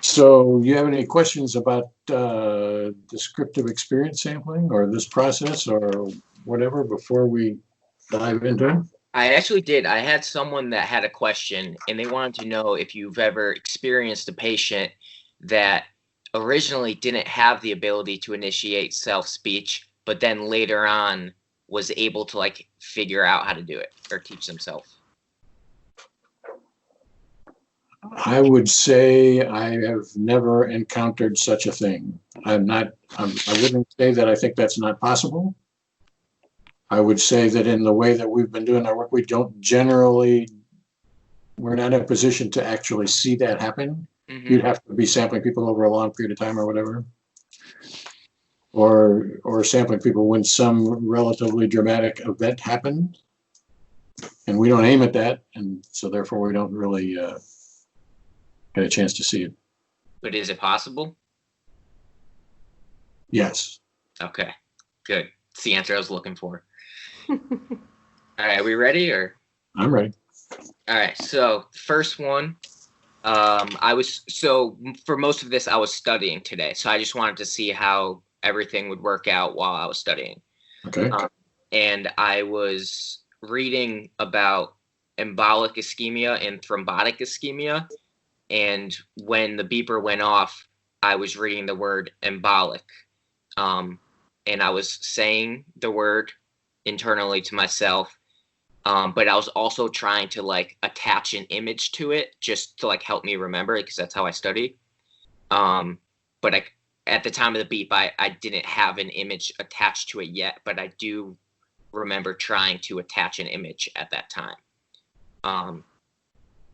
So you have any questions about descriptive experience sampling or this process or whatever before we dive into it? I actually did. I had someone that had a question, and they wanted to know if you've ever experienced a patient that originally didn't have the ability to initiate self-speech, but then later on was able to like figure out how to do it or teach themselves. I would say I have never encountered such a thing. I wouldn't say that I think that's not possible. I would say that in the way that we've been doing our work, we're not in a position to actually see that happen. You'd have to be sampling people over a long period of time or whatever. Or sampling people when some relatively dramatic event happened. And we don't aim at that, and so therefore we don't really get a chance to see it. But is it possible? Yes. Okay, good. It's the answer I was looking for. All right, are we ready or? I'm ready. All right, so first one, for most of this I was studying today, so I just wanted to see how everything would work out while I was studying. Okay. And I was reading about embolic ischemia and thrombotic ischemia, and when the beeper went off, I was reading the word embolic, and I was saying the word internally to myself, but I was also trying to like attach an image to it just to like help me remember it, because that's how I study. But at the time of the beep, I didn't have an image attached to it yet, but I do remember trying to attach an image at that time.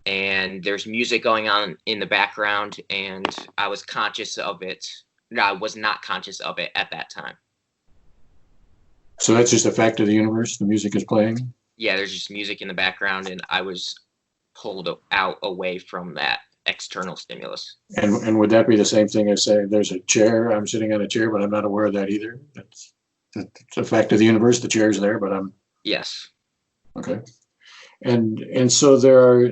And there's music going on in the background, and I was conscious of it. No, I was not conscious of it at that time. So that's just a fact of the universe. The music is playing. Yeah, there's just music in the background, and I was pulled out away from that external stimulus. And would that be the same thing as saying there's a chair, I'm sitting on a chair, but I'm not aware of that either? That's a fact of the universe. The chair's there, but I'm. Yes. Okay. And so there are,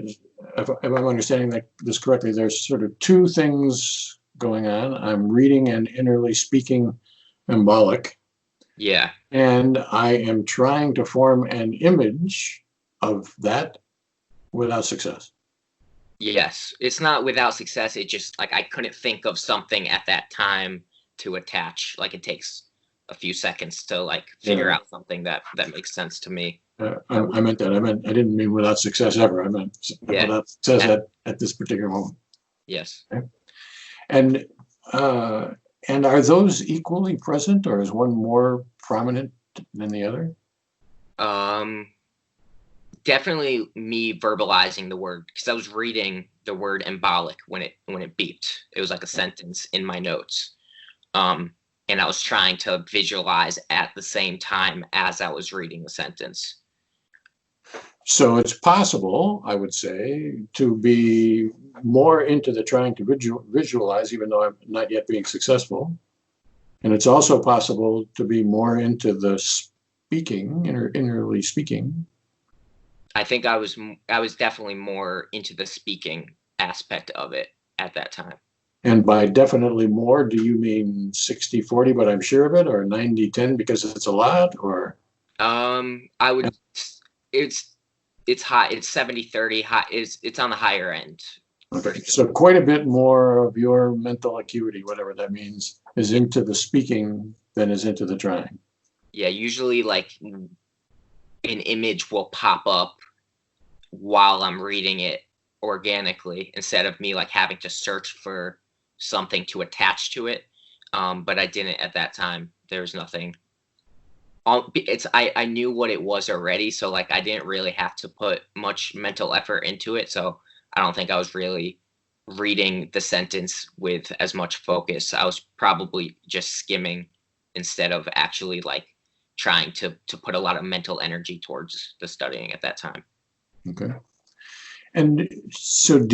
if I'm understanding this correctly, there's sort of two things going on. I'm reading and innerly speaking embolic. Yeah. And I am trying to form an image of that without success. Yes. It's not without success. It just like I couldn't think of something at that time to attach. Like it takes a few seconds to like figure out something that makes sense to me. I meant that. I didn't mean without success ever. I meant without success at this particular moment. Yes. Okay. And are those equally present, or is one more prominent than the other? Definitely me verbalizing the word, because I was reading the word embolic when it beeped. It was like a sentence in my notes. And I was trying to visualize at the same time as I was reading the sentence. So it's possible, I would say, to be more into the trying to visualize, even though I'm not yet being successful. And it's also possible to be more into the speaking, innerly speaking. I think I was definitely more into the speaking aspect of it at that time. And by definitely more, do you mean 60-40, but I'm sure of it, or 90-10 because it's a lot, or? I would. It's high. It's 70-30. High. It's on the higher end. Okay, so quite a bit more of your mental acuity, whatever that means, is into the speaking than is into the trying. Yeah, usually like an image will pop up while I'm reading it organically instead of me like having to search for something to attach to it. But I didn't at that time. There was nothing. I knew what it was already, so like I didn't really have to put much mental effort into it. So I don't think I was really reading the sentence with as much focus. I was probably just skimming instead of actually like trying to put a lot of mental energy towards the studying at that time. Okay. And so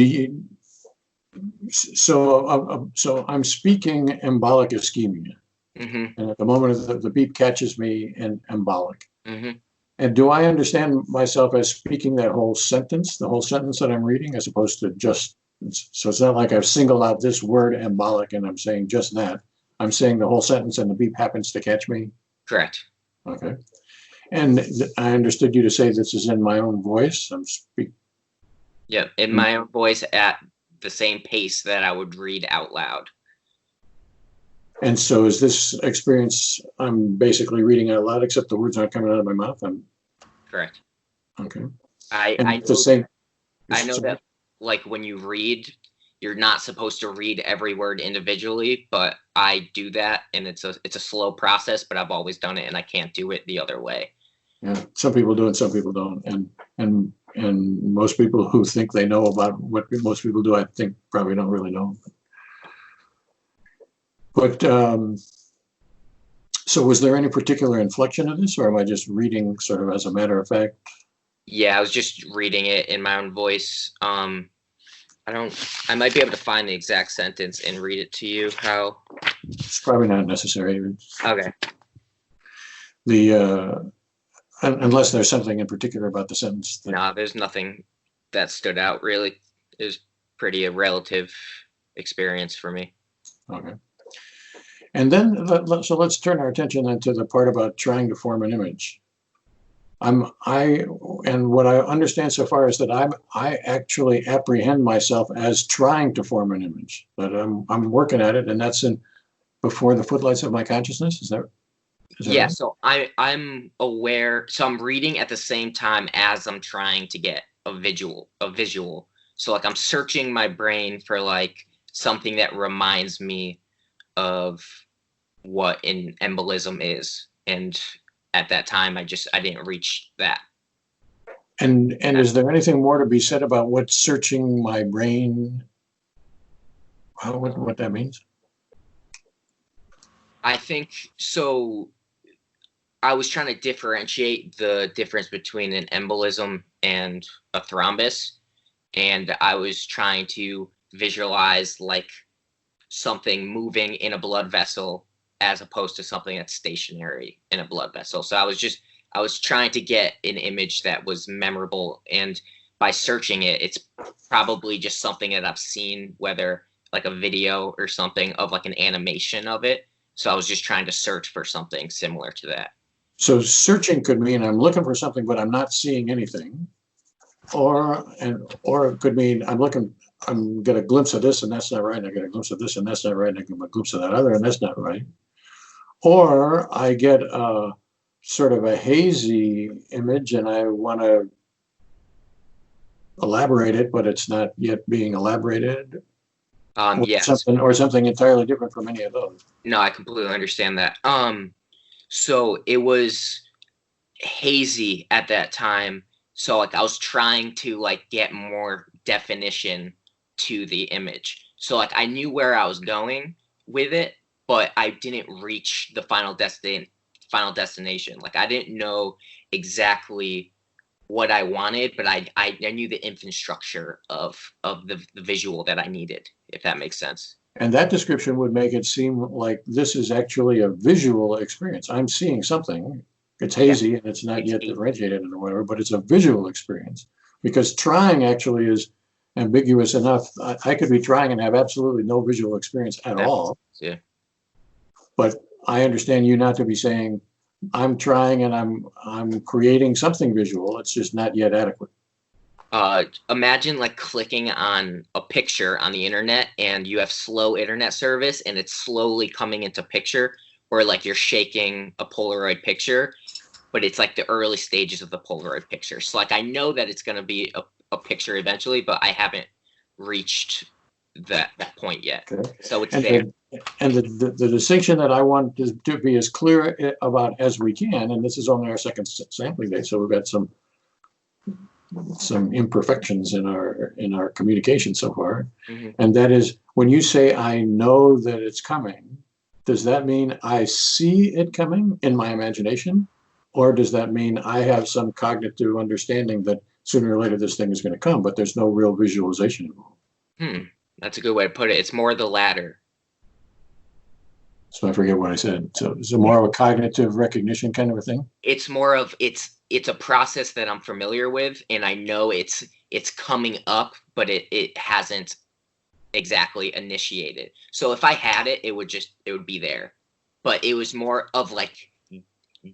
so I'm speaking embolic ischemia. Mm-hmm. And at the moment the beep catches me in embolic. Mm-hmm. And do I understand myself as speaking that whole sentence, the whole sentence that I'm reading, as opposed to just So it's not like I've singled out this word embolic and I'm saying just that. I'm saying the whole sentence and the beep happens to catch me. Correct. Okay. And I understood you to say this is in my own voice. I'm speaking. Yep, in my own voice at the same pace that I would read out loud. And so is this experience, I'm basically reading out loud, except the words aren't coming out of my mouth? Correct. Okay. I And know, the same. I know that, like, when you read, you're not supposed to read every word individually, but I do that, and it's a slow process, but I've always done it, and I can't do it the other way. Yeah, some people do and some people don't. And most people who think they know about what most people do, I think probably don't really know. But so was there any particular inflection of this, or am I just reading sort of as a matter of fact? Yeah, I was just reading it in my own voice. I might be able to find the exact sentence and read it to you. How? It's probably not necessary. Okay. Unless there's something in particular about the sentence. No, there's nothing that stood out really. It was pretty a relative experience for me. Okay. And then, so let's turn our attention then to the part about trying to form an image. And what I understand so far is that I actually apprehend myself as trying to form an image. That I'm working at it, and that's before the footlights of my consciousness. Is that Yeah, right? so I'm aware. So I'm reading at the same time as I'm trying to get a visual. So like I'm searching my brain for like something that reminds me of what an embolism is, and at that time I didn't reach that. And is there anything more to be said about what searching my brain? What that means? I think so. I was trying to differentiate the difference between an embolism and a thrombus, and I was trying to visualize like something moving in a blood vessel as opposed to something that's stationary in a blood vessel. So I was trying to get an image that was memorable, and by searching it, it's probably just something that I've seen, whether like a video or something of like an animation of it. So I was just trying to search for something similar to that. So searching could mean I'm looking for something, but I'm not seeing anything, or it could mean I'm get a glimpse of this and that's not right, and I get a glimpse of this and that's not right, and I get a glimpse of that other and that's not right, or I get a sort of a hazy image and I want to elaborate it, but it's not yet being elaborated. Yes. Something entirely different from any of those. No, I completely understand that. So it was hazy at that time. So like I was trying to like get more definition to the image. So like I knew where I was going with it, but I didn't reach the final destination. Like I didn't know exactly what I wanted, but I knew the infrastructure of the visual that I needed, if that makes sense. And that description would make it seem like this is actually a visual experience. I'm seeing something. It's hazy and it's not yet differentiated or whatever, but it's a visual experience. Because trying actually is ambiguous enough. I could be trying and have absolutely no visual experience at all. Yeah. But I understand you not to be saying I'm trying and I'm creating something visual. It's just not yet adequate. Imagine like clicking on a picture on the internet and you have slow internet service and it's slowly coming into picture, or like you're shaking a Polaroid picture, but it's like the early stages of the Polaroid picture. So like I know that it's going to be a picture eventually, but I haven't reached that point yet. Okay. So it's there. And the distinction that I want to be as clear about as we can, and this is only our second sampling day, so we've got some imperfections in our communication so far. Mm-hmm. And that is, when you say I know that it's coming, does that mean I see it coming in my imagination, or does that mean I have some cognitive understanding that sooner or later this thing is going to come, but there's no real visualization involved? That's a good way to put it. It's more the latter. So I forget what I said. So is it more of a cognitive recognition kind of a thing? It's more of it's a process that I'm familiar with, and I know it's coming up, but it hasn't exactly initiate it. So if I had it, it would be there. But it was more of like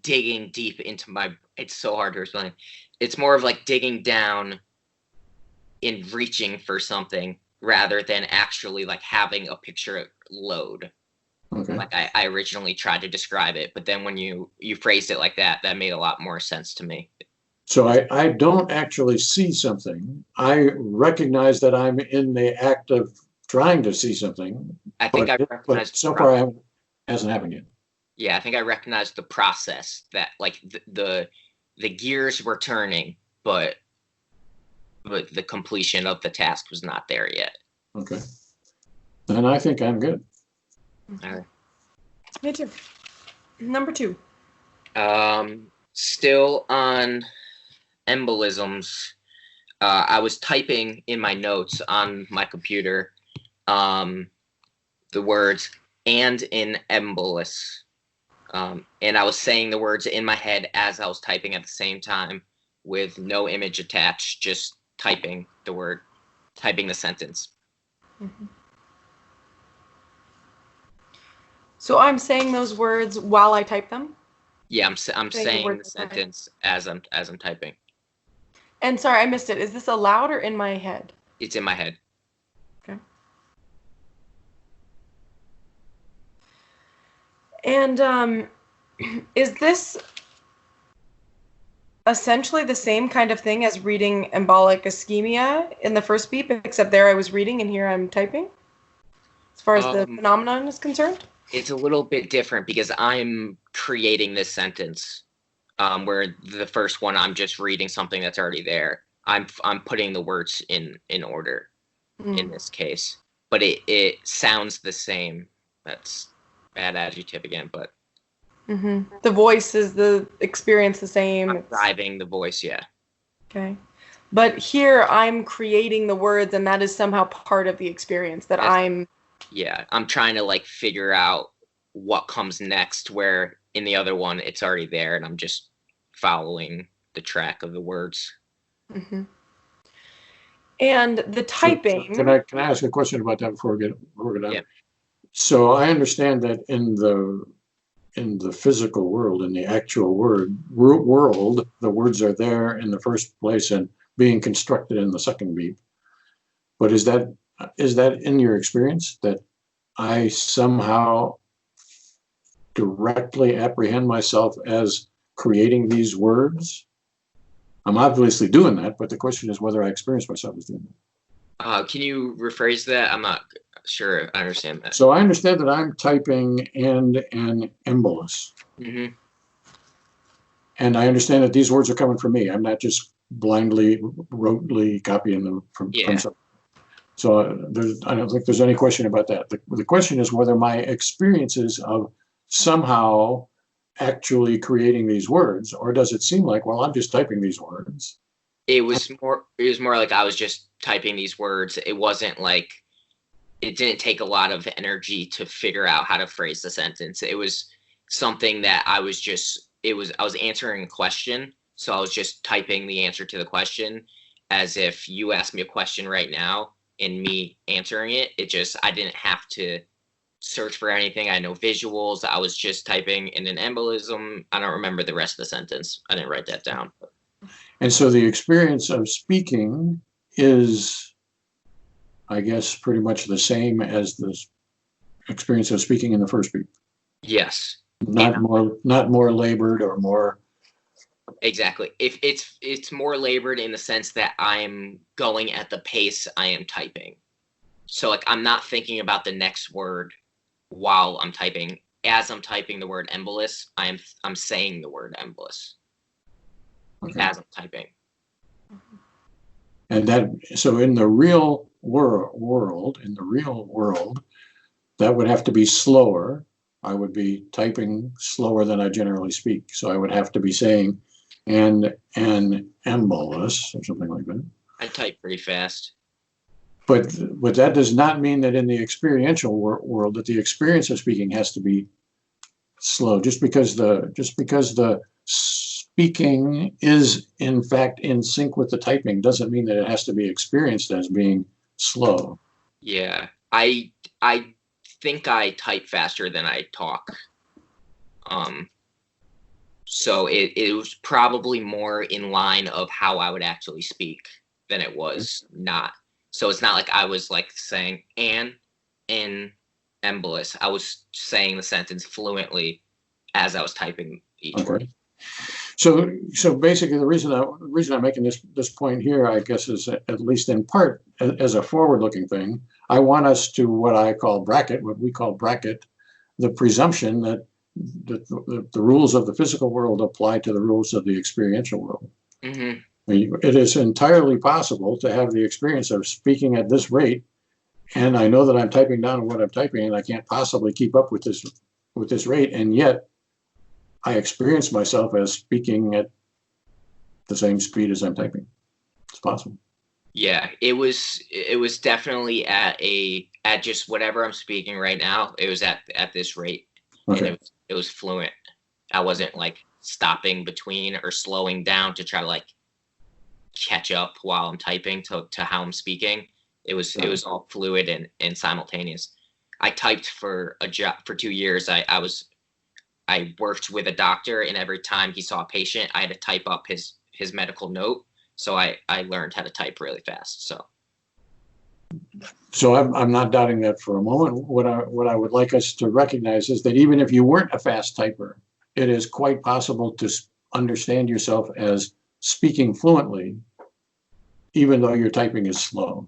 digging deep into my, it's so hard to explain. It's more of like digging down in reaching for something rather than actually like having a picture load. Okay. Like I originally tried to describe it, but then when you phrased it like that, that made a lot more sense to me. So I don't actually see something. I recognize that I'm in the act of trying to see something. I think I but recognized so far it hasn't happened yet. Yeah, I think I recognized the process that like the gears were turning, but the completion of the task was not there yet. Okay. Then I think I'm good. All right. Me too. Number 2. Still on embolisms. I was typing in my notes on my computer the words "and in embolus." And I was saying the words in my head as I was typing at the same time with no image attached, just typing the word, typing the sentence. Mm-hmm. So I'm saying those words while I type them? Yeah, I'm saying the sentence as I'm typing. And sorry, I missed it. Is this aloud or in my head? It's in my head. Okay. And is this essentially the same kind of thing as reading embolic ischemia in the first beep, except there I was reading and here I'm typing? As far as the phenomenon is concerned? It's a little bit different because I'm creating this sentence, where the first one I'm just reading something that's already there. I'm putting the words in order in this case, but it sounds the same. That's bad adjective again, but the voice is the experience the same. I'm driving the voice, yeah. Okay, but here I'm creating the words, and that is somehow part of the experience that Yeah, I'm trying to like figure out what comes next, where in the other one it's already there and I'm just following the track of the words. Mm-hmm. And the typing. So can I ask a question about that before we get on? Yeah. So I understand that in the physical world, in the actual world, the words are there in the first place and being constructed in the second beat. But is that in your experience that I somehow directly apprehend myself as creating these words? I'm obviously doing that, but the question is whether I experience myself as doing that. Can you rephrase that? I'm not sure I understand that. So I understand that I'm typing and an embolus. Mm-hmm. And I understand that these words are coming from me. I'm not just blindly, rotely copying them from something. So I don't think there's any question about that. The question is whether my experiences of somehow actually creating these words, or does it seem like, well, I'm just typing these words? It was more like I was just typing these words. It wasn't like, it didn't take a lot of energy to figure out how to phrase the sentence. It was something that I was answering a question. So I was just typing the answer to the question as if you asked me a question right now and me answering it. I didn't have to search for anything. I had no visuals. I was just typing in an embolism. I don't remember the rest of the sentence. I didn't write that down. And so the experience of speaking is, I guess, pretty much the same as the experience of speaking in the first beat. Yes. Not more labored or more. Exactly. If it's more labored in the sense that I'm going at the pace I am typing. So like I'm not thinking about the next word while I'm typing. As I'm typing the word embolus, I'm saying the word embolus. Okay. As I'm typing. And so in the real world, that would have to be slower. I would be typing slower than I generally speak. So I would have to be saying and an embolus or something like that. I type pretty fast. But that does not mean that in the experiential world that the experience of speaking has to be slow. Just because the speaking is in fact in sync with the typing doesn't mean that it has to be experienced as being slow. Yeah, I think I type faster than I talk. So it was probably more in line of how I would actually speak than it was not. So it's not like I was like saying "and" in embolus. I was saying the sentence fluently as I was typing each word. So basically, the reason I'm making this point here, I guess, is at least in part as a forward-looking thing. I want us to what we call bracket, the presumption that the rules of the physical world apply to the rules of the experiential world. Mm-hmm. It is entirely possible to have the experience of speaking at this rate, and I know that I'm typing down what I'm typing, and I can't possibly keep up with this rate, and yet I experience myself as speaking at the same speed as I'm typing. It's possible. Yeah, it was definitely at just whatever I'm speaking right now. It was at this rate, Okay. and it was fluent. I wasn't like stopping between or slowing down to try to like catch up while I'm typing to how I'm speaking. It was all fluid and simultaneous. I typed for a job for 2 years. I worked with a doctor, and every time he saw a patient, I had to type up his medical note. So I learned how to type really fast. So I'm not doubting that for a moment. What I would like us to recognize is that even if you weren't a fast typer, it is quite possible to understand yourself as speaking fluently, even though your typing is slow.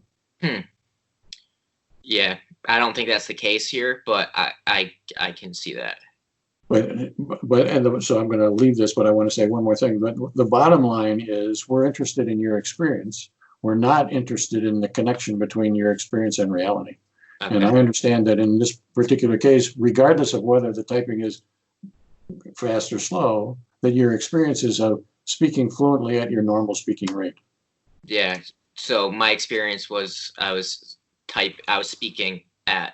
Yeah, I don't think that's the case here, but I can see that. So I'm going to leave this, but I want to say one more thing. But the bottom line is we're interested in your experience. We're not interested in the connection between your experience and reality. Okay. And I understand that in this particular case, regardless of whether the typing is fast or slow, that your experience is of speaking fluently at your normal speaking rate. Yeah. So my experience was I was speaking at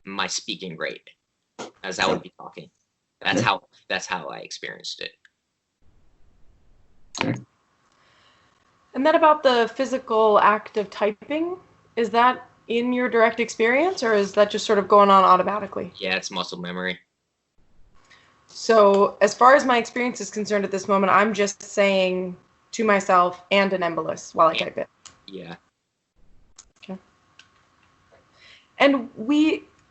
my speaking rate as I would be talking. That's how I experienced it. Okay. And then about the physical act of typing, is that in your direct experience, or is that just sort of going on automatically? Yeah, it's muscle memory. So as far as my experience is concerned at this moment, I'm just saying to myself and an embolus while I type it. Yeah. Okay. And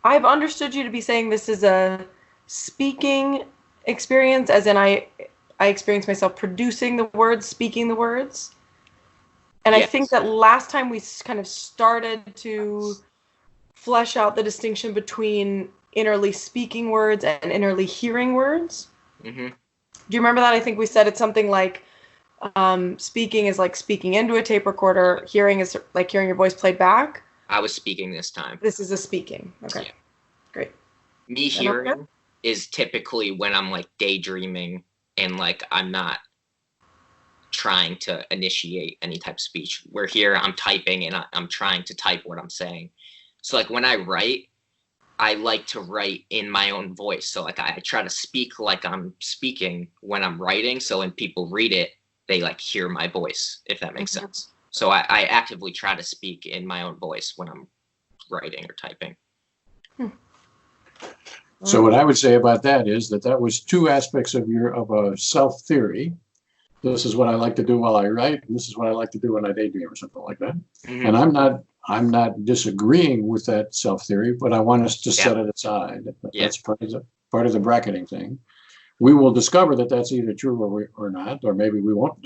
I've understood you to be saying this is a speaking experience, as in I experience myself producing the words, speaking the words. And yes. I think that last time we kind of started to flesh out the distinction between innerly speaking words and innerly hearing words. Mm-hmm. Do you remember that? I think we said it's something like speaking is like speaking into a tape recorder. Hearing is like hearing your voice played back. I was speaking this time. This is a speaking. Okay. Yeah. Great. Me hearing is typically when I'm like daydreaming and like I'm not trying to initiate any type of speech. Where here I'm typing and I'm trying to type what I'm saying. So like when I write, I like to write in my own voice. So like I try to speak like I'm speaking when I'm writing. So when people read it, they like hear my voice, if that makes sense. So I actively try to speak in my own voice when I'm writing or typing. So what I would say about that is that was two aspects of a self theory. This is what I like to do while I write, and this is what I like to do when I daydream or something like that. Mm-hmm. And I'm not disagreeing with that self theory, but I want us to set it aside. That's part of the bracketing thing. We will discover that that's either true or not, or maybe we won't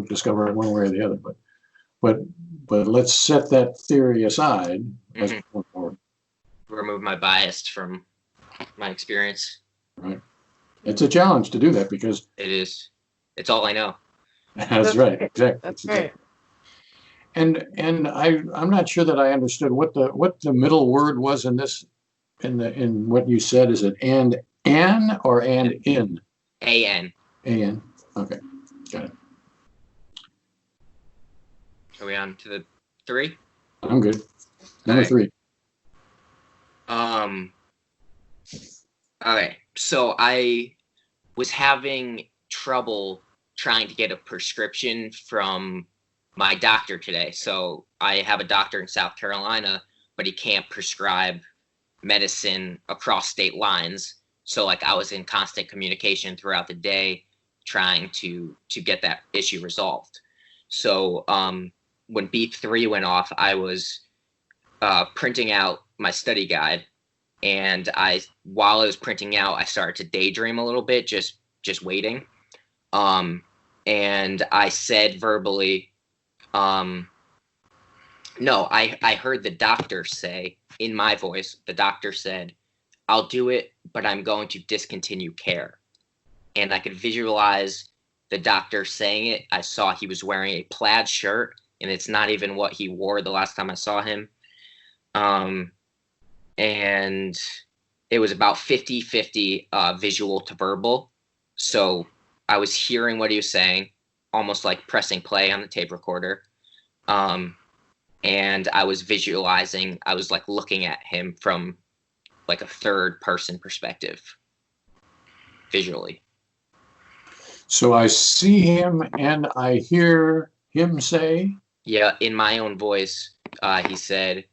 discover it one way or the other. But let's set that theory aside as we move forward. Remove my bias from my experience. Right. It's a challenge to do that because it is. It's all I know. That's right. Exactly. That's right. And I'm not sure that I understood what the middle word was in this in what you said. Is it and an or and in? A-N. A-N. Okay. Got it. Are we on to the 3? I'm good. Number 3. Okay. So I was having trouble trying to get a prescription from my doctor today. So I have a doctor in South Carolina, but he can't prescribe medicine across state lines. So like I was in constant communication throughout the day trying to get that issue resolved. So when beep 3 went off, I was printing out my study guide, and while I was printing out, I started to daydream a little bit, just waiting. And I said verbally, no, I heard the doctor say in my voice, the doctor said, "I'll do it, but I'm going to discontinue care." And I could visualize the doctor saying it. I saw he was wearing a plaid shirt, and it's not even what he wore the last time I saw him. And it was about 50-50 visual to verbal. So I was hearing what he was saying, almost like pressing play on the tape recorder. And I was visualizing, I was like looking at him from like a third person perspective, visually. So I see him and I hear him say? Yeah, in my own voice, he said,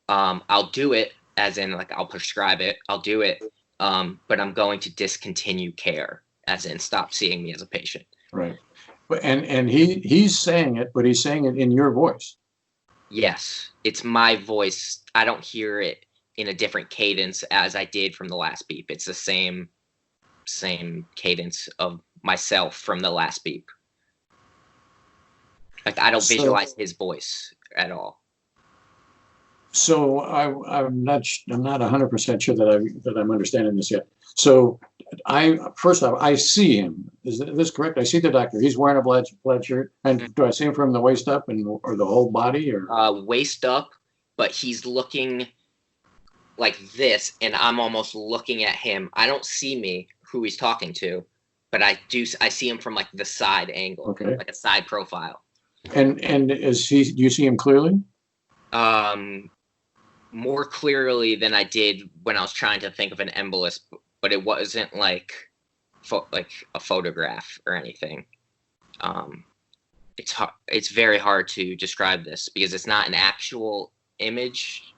"I'll do it," as in like I'll prescribe it, I'll do it, but I'm going to discontinue care, as in stop seeing me as a patient. Right. And he's saying it, but he's saying it in your voice. Yes, it's my voice. I don't hear it in a different cadence as I did from the last beep. It's the same cadence of myself from the last beep. Like I don't visualize his voice at all. So I'm not 100% sure that I'm understanding this yet. So first off, I see him. Is this correct? I see the doctor. He's wearing a plaid shirt. And do I see him from the waist up or the whole body, or waist up? But he's looking like this, and I'm almost looking at him. I don't see me, who he's talking to, but I see him from like the side angle, okay, like a side profile. And do you see him clearly? More clearly than I did when I was trying to think of an embolus, but it wasn't like a photograph or anything. It's very hard to describe this because it's not an actual image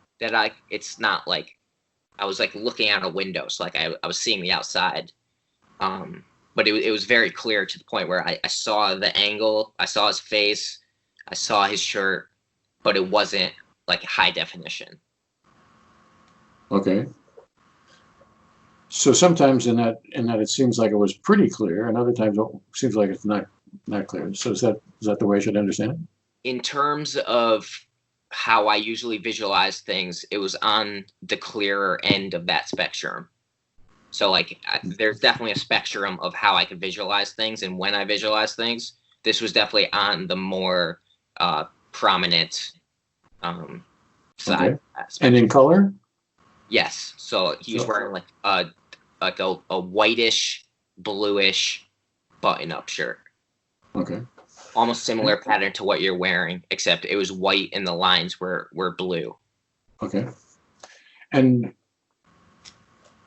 it's not like I was like looking out a window, so like I was seeing the outside. But it was very clear to the point where I saw the angle, I saw his face, I saw his shirt, but it wasn't like high definition. Okay. So sometimes in that it seems like it was pretty clear, and other times it seems like it's not clear. So is that the way I should understand it? In terms of how I usually visualize things, it was on the clearer end of that spectrum. So like there's definitely a spectrum of how I can visualize things, and when I visualize things, this was definitely on the more prominent side. Okay. And in color? Yes. So he was wearing like a whitish, bluish button-up shirt. Okay. Almost similar pattern to what you're wearing, except it was white and the lines were blue. Okay. And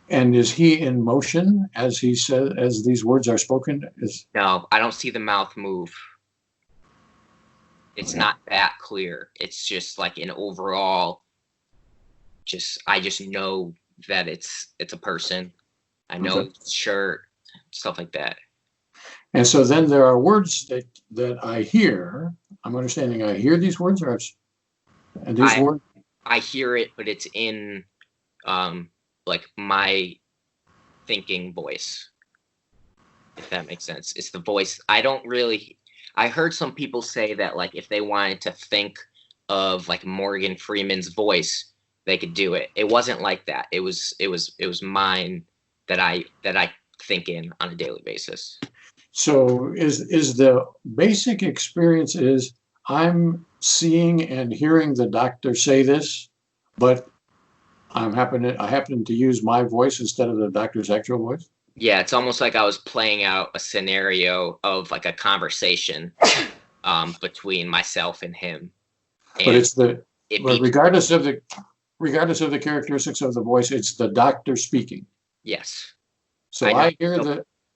is he in motion as he says, as these words are spoken? No, I don't see the mouth move. It's not that clear. It's just like an overall. I just know that it's a person. I know it's shirt, stuff like that. And so then there are words that I hear. I'm understanding I hear these words, words. I hear it, but it's in like my thinking voice, if that makes sense. It's the voice. I heard some people say that like if they wanted to think of like Morgan Freeman's voice, they could do it. It wasn't like that. It was mine that I think in on a daily basis. So is the basic experience is I'm seeing and hearing the doctor say this, but I happen to use my voice instead of the doctor's actual voice? Yeah, it's almost like I was playing out a scenario of like a conversation between myself and him. And but regardless of the characteristics of the voice, it's the doctor speaking. Yes. So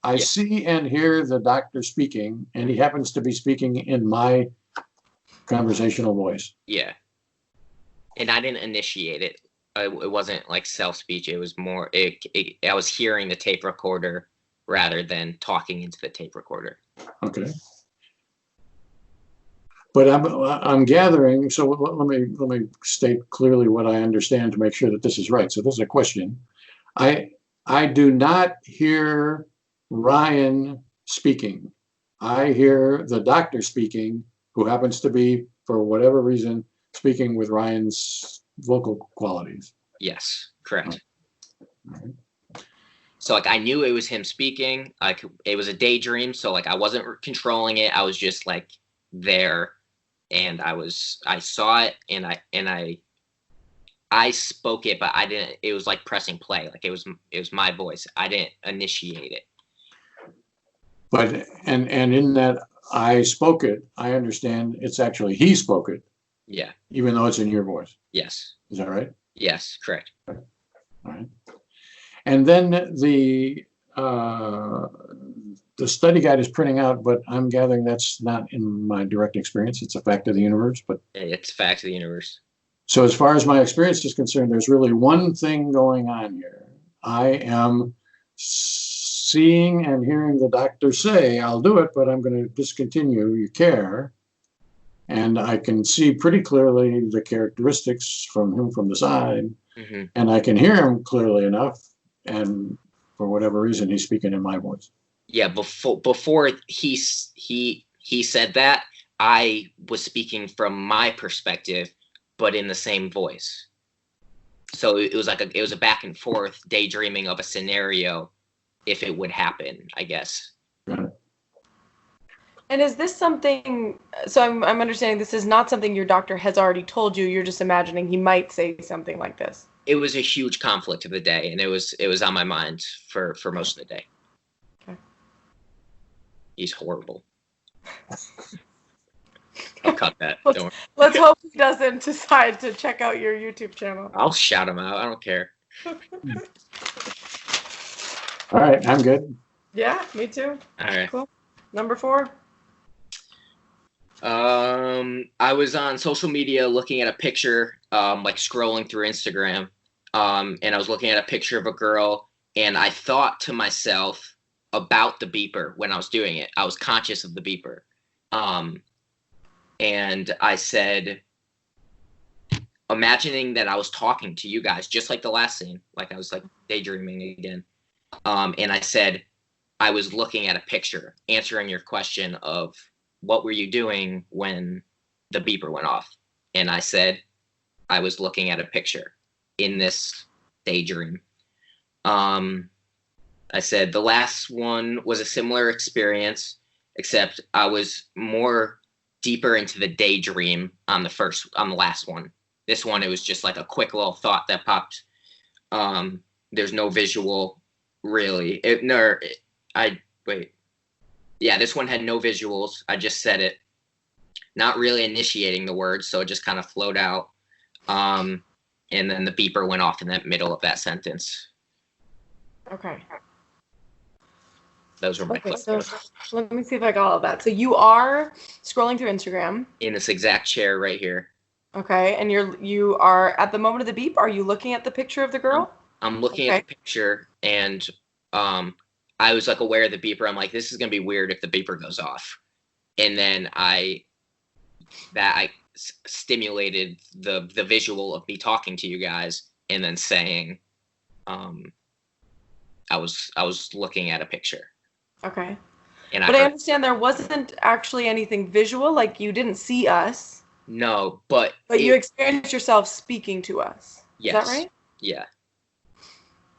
I see and hear the doctor speaking, and he happens to be speaking in my conversational voice. Yeah. And I didn't initiate it. It wasn't like self-speech. It was more, I was hearing the tape recorder rather than talking into the tape recorder. Okay. But I'm gathering, so let me state clearly what I understand to make sure that this is right. So this is a question. I do not hear Ryan speaking. I hear the doctor speaking, who happens to be, for whatever reason, speaking with Ryan's vocal qualities. Yes, correct. All right. So like I knew it was him speaking. Like it was a daydream, so like I wasn't controlling it. I was just like there, and I saw it, and I spoke it, but I didn't. It was like pressing play. Like it was my voice. I didn't initiate it. But and in that I spoke it, I understand it's actually he spoke it. Yeah. Even though it's in your voice. Yes. Is that right? Yes, correct. All right. And then the study guide is printing out, but I'm gathering that's not in my direct experience. It's a fact of the universe. But it's a fact of the universe. So as far as my experience is concerned, there's really one thing going on here. I am seeing and hearing the doctor say, I'll do it, but I'm going to discontinue your care. And I can see pretty clearly the characteristics from him from the side. Mm-hmm. And I can hear him clearly enough. And for whatever reason, he's speaking in my voice. Yeah, before he said that, I was speaking from my perspective, but in the same voice. So it was like it was a back and forth daydreaming of a scenario if it would happen, I guess. Got it. And is this something, so I'm understanding this is not something your doctor has already told you, you're just imagining he might say something like this. It was a huge conflict of the day, and it was on my mind for most of the day. Okay. He's horrible. I'll cut that. Don't worry. Let's hope he doesn't decide to check out your YouTube channel. I'll shout him out. I don't care. All right, I'm good. Yeah, me too. All right. Cool. Number 4. I was on social media looking at a picture, like scrolling through Instagram, and I was looking at a picture of a girl, and I thought to myself about the beeper when I was doing it. I was conscious of the beeper. And I said, imagining that I was talking to you guys, just like the last scene, like I was like daydreaming again. And I said, I was looking at a picture, answering your question of what were you doing when the beeper went off? And I said, I was looking at a picture in this daydream. I said the last one was a similar experience, except I was more deeper into the daydream on the last one. This one, it was just like a quick little thought that popped. There's no visual really. Yeah, this one had no visuals. I just said it, not really initiating the words, so it just kind of flowed out. And then the beeper went off in the middle of that sentence. Okay. Those were my Okay, questions. so let me see if I got all of that. So you are scrolling through Instagram. In this exact chair right here. Okay, and you are at the moment of the beep. Are you looking at the picture of the girl? I'm looking at the picture, and I was like aware of the beeper. I'm like, this is gonna be weird if the beeper goes off. And then I stimulated the visual of me talking to you guys, and then saying, I was looking at a picture. Okay. And but I understand there wasn't actually anything visual, like you didn't see us. No, but you experienced yourself speaking to us. Yes. Is that right? Yeah.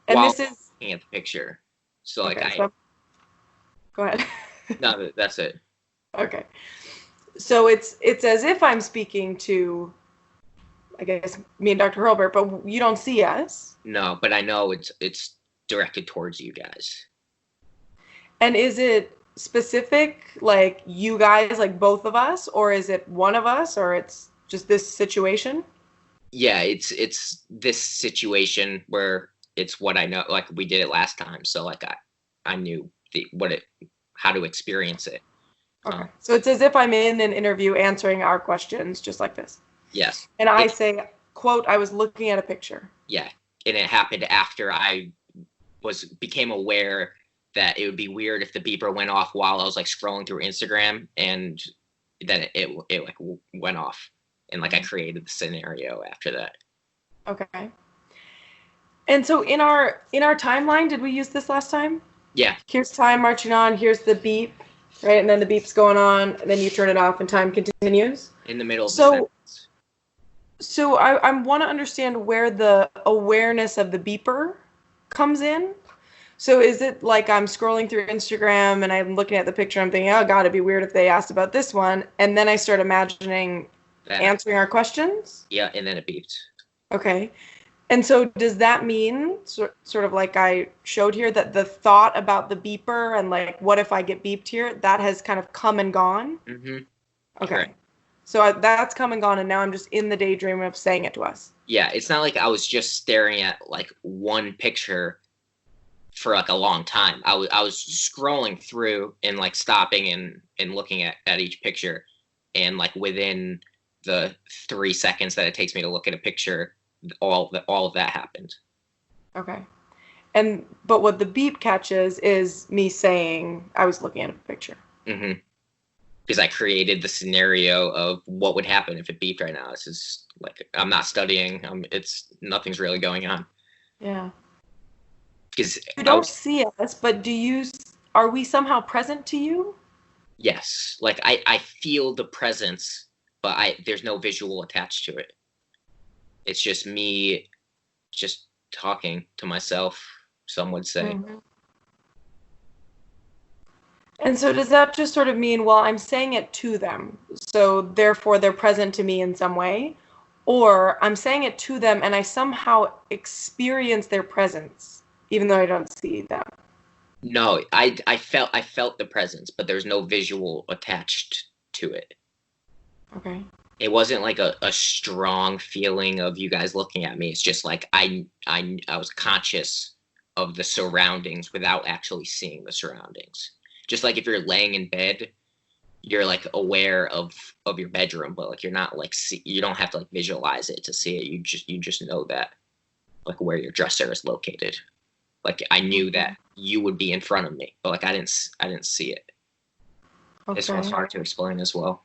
And while this is looking at the picture. So like go ahead. No, that's it. Okay. So it's as if I'm speaking to, I guess, me and Dr. Hurlbert, but you don't see us. No, but I know it's directed towards you guys. And is it specific, like you guys, like both of us, or is it one of us, or it's just this situation? Yeah, it's this situation where it's what I know, like we did it last time, so like I knew how to experience it. Okay. So it's as if I'm in an interview answering our questions, just like this. Yes. And I say, quote, I was looking at a picture. Yeah. And it happened after I became aware that it would be weird if the beeper went off while I was like scrolling through Instagram, and then it like went off, and like I created the scenario after that. Okay. And so in our timeline, did we use this last time? Yeah. Here's time marching on, here's the beep, right? And then the beep's going on, and then you turn it off and time continues. In the middle of the sentence. So I want to understand where the awareness of the beeper comes in. So is it like I'm scrolling through Instagram and I'm looking at the picture, I'm thinking, oh God, it'd be weird if they asked about this one. And then I start imagining answering our questions? Yeah, and then it beeped. Okay. And so does that mean, sort of like I showed here, that the thought about the beeper and like, what if I get beeped here, that has kind of come and gone? Mm-hmm. Okay. Correct. So that's come and gone, and now I'm just in the daydream of saying it to us. Yeah, it's not like I was just staring at like one picture for like a long time. I was scrolling through and like stopping and looking at each picture, and like within the 3 seconds that it takes me to look at a picture, all of that happened. Okay. But what the beep catches is me saying I was looking at a picture. Mm-hmm. Because I created the scenario of what would happen if it beeped right now. This is like, I'm not studying. Nothing's really going on. Yeah. Because you don't see us, but are we somehow present to you? Yes. Like I feel the presence, but there's no visual attached to it. It's just me just talking to myself, some would say. Mm-hmm. And so does that just sort of mean, well, I'm saying it to them, so therefore they're present to me in some way? Or I'm saying it to them and I somehow experience their presence, even though I don't see them? No, I felt the presence, but there's no visual attached to it. Okay. It wasn't like a strong feeling of you guys looking at me. It's just like I was conscious of the surroundings without actually seeing the surroundings. Just like if you're laying in bed, you're like aware of your bedroom, but like you're not like you don't have to like visualize it to see it. You just know that like where your dresser is located. Like I knew that you would be in front of me, but like I didn't see it. Okay. This one's hard to explain as well.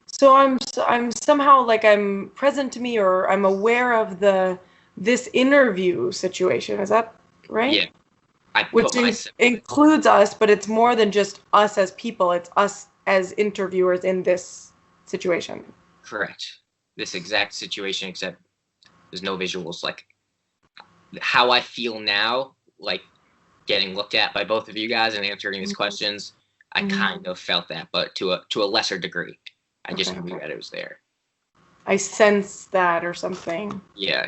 So I'm somehow like I'm present to me, or I'm aware of this interview situation. Is that right? Yeah. Which includes us, but it's more than just us as people. It's us as interviewers in this situation. Correct. This exact situation, except there's no visuals. Like how I feel now, like getting looked at by both of you guys and answering these questions, I kind of felt that, but to a lesser degree. I just knew that it was there. I sense that or something. Yeah.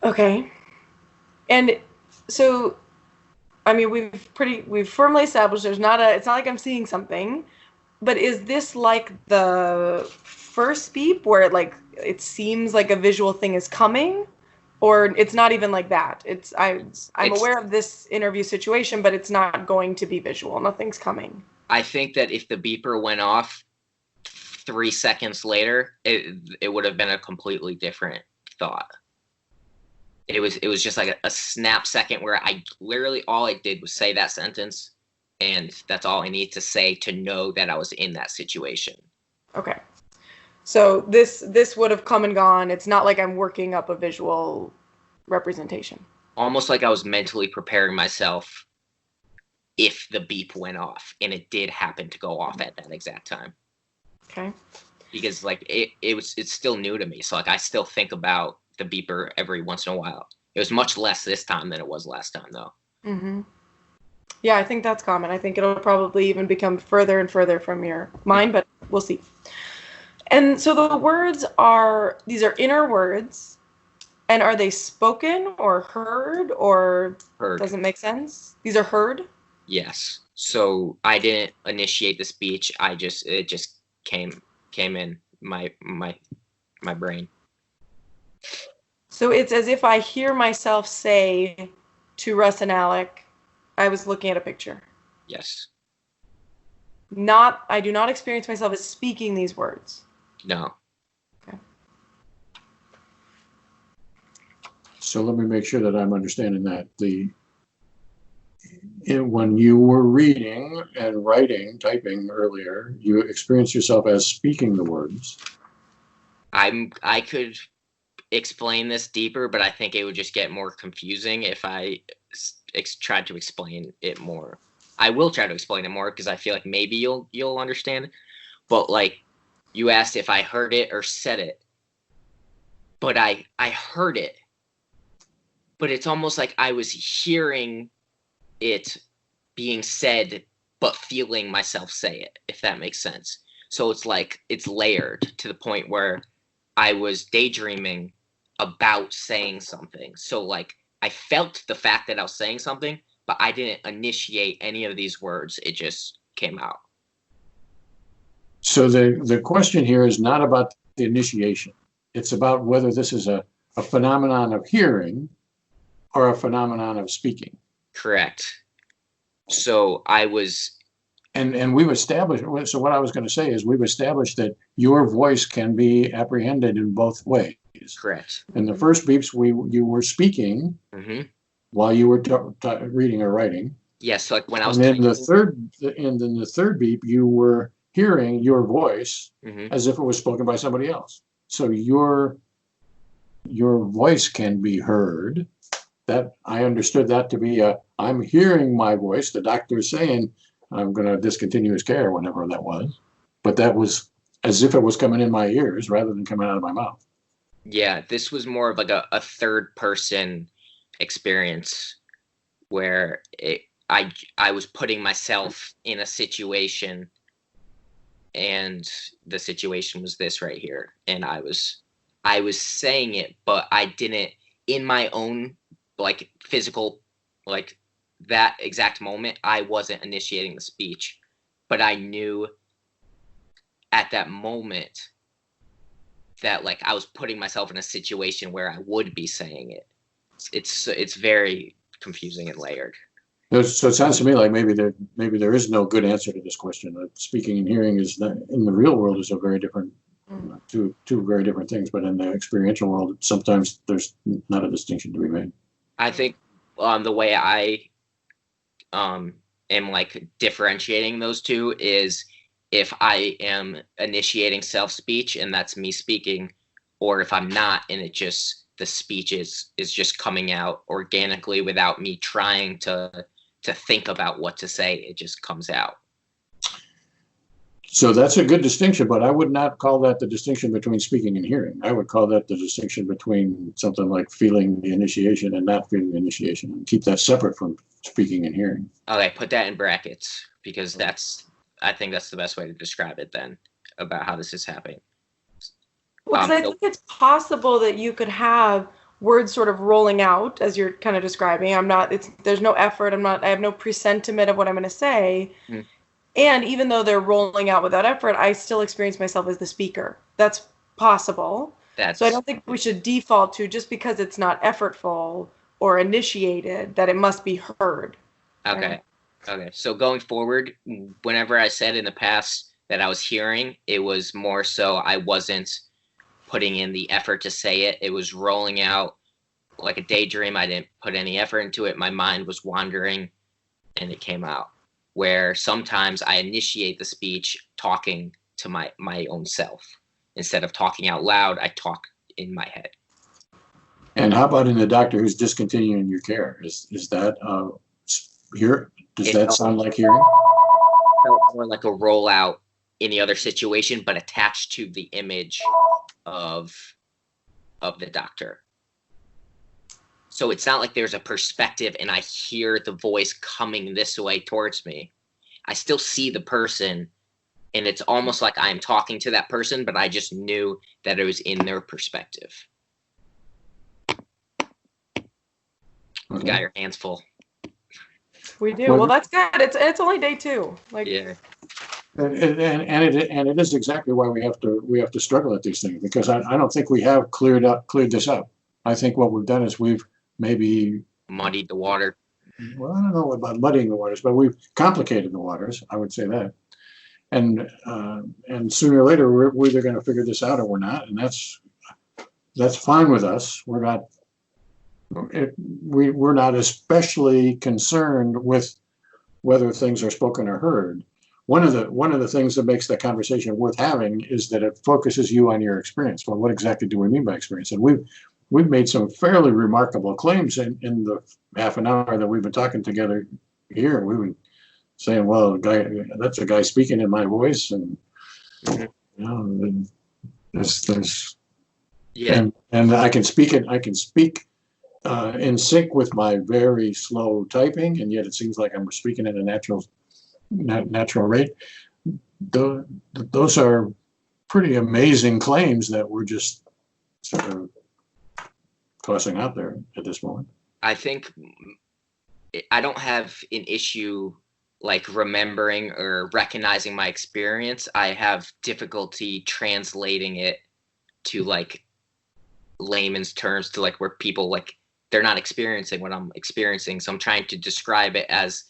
Okay. And so, I mean, we've firmly established it's not like I'm seeing something, but is this like the first beep where it seems like a visual thing is coming, or it's not even like that? I'm aware of this interview situation, but it's not going to be visual. Nothing's coming. I think that if the beeper went off 3 seconds later, it would have been a completely different thought. It was just like a snap second where I literally all I did was say that sentence, and that's all I need to say to know that I was in that situation. Okay. So this would have come and gone. It's not like I'm working up a visual representation. Almost like I was mentally preparing myself if the beep went off, and it did happen to go off at that exact time. Okay. Because like it's still new to me, so like I still think about the beeper every once in a while. It was much less this time than it was last time, though. Mm-hmm. Yeah, I think that's common. I think it'll probably even become further and further from your mind, but we'll see. And so the words these are inner words, and are they spoken or heard, or heard? Doesn't make sense? These are heard? Yes. So I didn't initiate the speech. It just came in my brain. So it's as if I hear myself say to Russ and Alec, I was looking at a picture. Yes. I do not experience myself as speaking these words. No. Okay. So let me make sure that I'm understanding that. When you were reading and writing, typing earlier, you experience yourself as speaking the words. I could explain this deeper, but I think it would just get more confusing if I tried to explain it more. I will try to explain it more because I feel like maybe you'll understand. But like you asked if I heard it or said it, but I heard it. But it's almost like I was hearing it being said, but feeling myself say it, if that makes sense. So it's like it's layered to the point where I was daydreaming about saying something. So like I felt the fact that I was saying something, but I didn't initiate any of these words. It just came out. So the question here is not about the initiation. It's about whether this is a phenomenon of hearing or a phenomenon of speaking. Correct. So I was... And we've established, so what I was going to say is we've established that your voice can be apprehended in both ways. Correct. In the first beeps, you were speaking while you were reading or writing. Yes, like when I was... And then in the third beep, you were hearing your voice as if it was spoken by somebody else. So your voice can be heard. That I understood that to be I'm hearing my voice. The doctor is saying I'm going to discontinue his care, whatever that was. But that was as if it was coming in my ears rather than coming out of my mouth. Yeah, this was more of like a third person experience where I was putting myself in a situation, and the situation was this right here, and I was saying it, but I didn't, in my own like physical, like that exact moment, I wasn't initiating the speech, but I knew at that moment that like I was putting myself in a situation where I would be saying it. It's very confusing and layered. So it sounds to me like maybe there is no good answer to this question. Speaking and hearing is not, in the real world, is a very different two very different things. But in the experiential world, sometimes there's not a distinction to be made. I think the way I am like differentiating those two is if I am initiating self-speech and that's me speaking, or if I'm not and it just the speech is just coming out organically without me trying to think about what to say. It just comes out. So that's a good distinction, but I would not call that the distinction between speaking and hearing. I would call that the distinction between something like feeling the initiation and not feeling the initiation, and keep that separate from speaking and hearing. Okay, put that in brackets because I think that's the best way to describe it then about how this is happening. Well, I think it's possible that you could have words sort of rolling out as you're kind of describing. There's no effort. I have no presentiment of what I'm going to say. And even though they're rolling out without effort, I still experience myself as the speaker. That's possible. So I don't think we should default to just because it's not effortful or initiated that it must be heard. Okay. Right? Okay. So going forward, whenever I said in the past that I was hearing, it was more so I wasn't putting in the effort to say it. It was rolling out like a daydream. I didn't put any effort into it. My mind was wandering and it came out. Where sometimes I initiate the speech talking to my own self. Instead of talking out loud, I talk in my head. And how about in the doctor who's discontinuing your care? Is that here? Does that sound like hearing? It felt more like a rollout in the other situation, but attached to the image of the doctor. So it's not like there's a perspective and I hear the voice coming this way towards me. I still see the person, and it's almost like I'm talking to that person, but I just knew that it was in their perspective. You got your hands full. We do. Well, that's good. It's only day 2. Like, yeah. And it is exactly why we have to struggle at these things, because I don't think we have cleared this up. I think what we've done is we've maybe muddied the water. well, I don't know about muddying the waters, but we've complicated the waters. I would say that. And sooner or later, we're either going to figure this out or we're not, and that's fine with us. We're not especially concerned with whether things are spoken or heard. One of the things that makes the conversation worth having is that it focuses you on your experience. Well, what exactly do we mean by experience? And we've made some fairly remarkable claims in the half an hour that we've been talking together here. We've been saying, well, that's a guy speaking in my voice, and you know, there's Yeah. and I can speak it. I can speak in sync with my very slow typing, and yet it seems like I'm speaking at a natural rate. Those are pretty amazing claims that we're just sort of tossing out there at this moment. I think I don't have an issue like remembering or recognizing my experience. I have difficulty translating it to like layman's terms, to like where people like they're not experiencing what I'm experiencing. So I'm trying to describe it as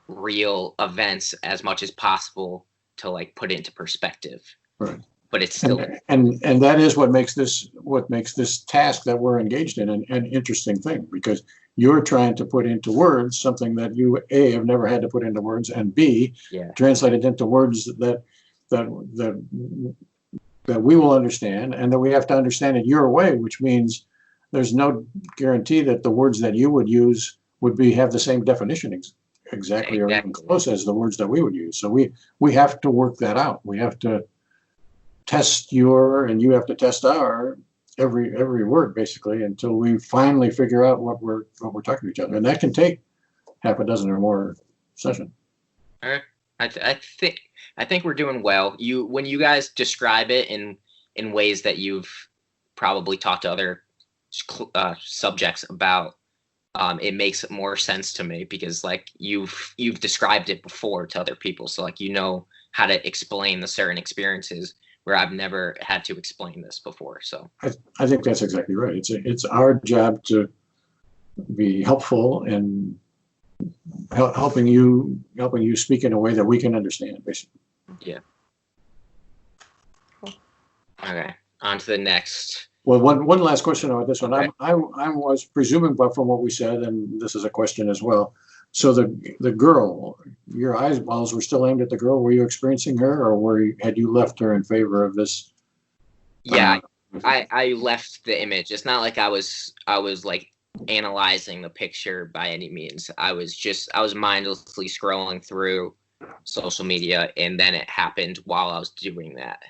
real events as much as possible to like put it into perspective. Right. But it's still and that is what makes this task that we're engaged in an interesting thing, because you're trying to put into words something that you A, have never had to put into words, and B, translate it into words that we will understand, and that we have to understand it your way, which means there's no guarantee that the words that you would use would have the same definition exactly or even close as the words that we would use. So we have to work that out. We have to test and you have to test our every word basically until we finally figure out what we're talking to each other, and that can take half a dozen or more sessions. All right. I think we're doing well. When you guys describe it in ways that you've probably talked to other subjects about, it makes more sense to me, because like you've described it before to other people, so like you know how to explain the certain experiences where I've never had to explain this before. So I think that's exactly right. It's our job to be helpful and helping you speak in a way that we can understand, basically. Yeah. Cool. Okay, on to the next. Well, one last question about this one. Okay. I was presuming, but from what we said, and this is a question as well. So the girl, your eyeballs were still aimed at the girl. Were you experiencing her, or had you left her in favor of this? Yeah, I left the image. It's not like I was like analyzing the picture by any means. I was mindlessly scrolling through social media, and then it happened while I was doing that.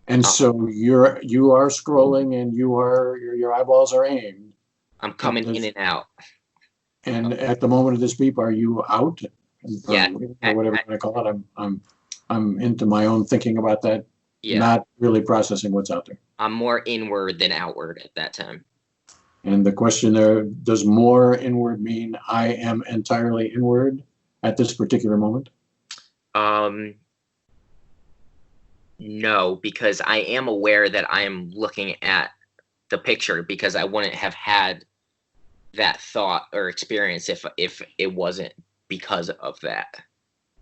And so you are scrolling, and your eyeballs are aimed. I'm coming in and out. And at the moment of this beep, are you out? Yeah. Or whatever you want to call it. I'm into my own thinking about that. Yeah. Not really processing what's out there. I'm more inward than outward at that time. And the question there, does more inward mean I am entirely inward at this particular moment? No, because I am aware that I am looking at the picture, because I wouldn't have had that thought or experience if it wasn't because of that.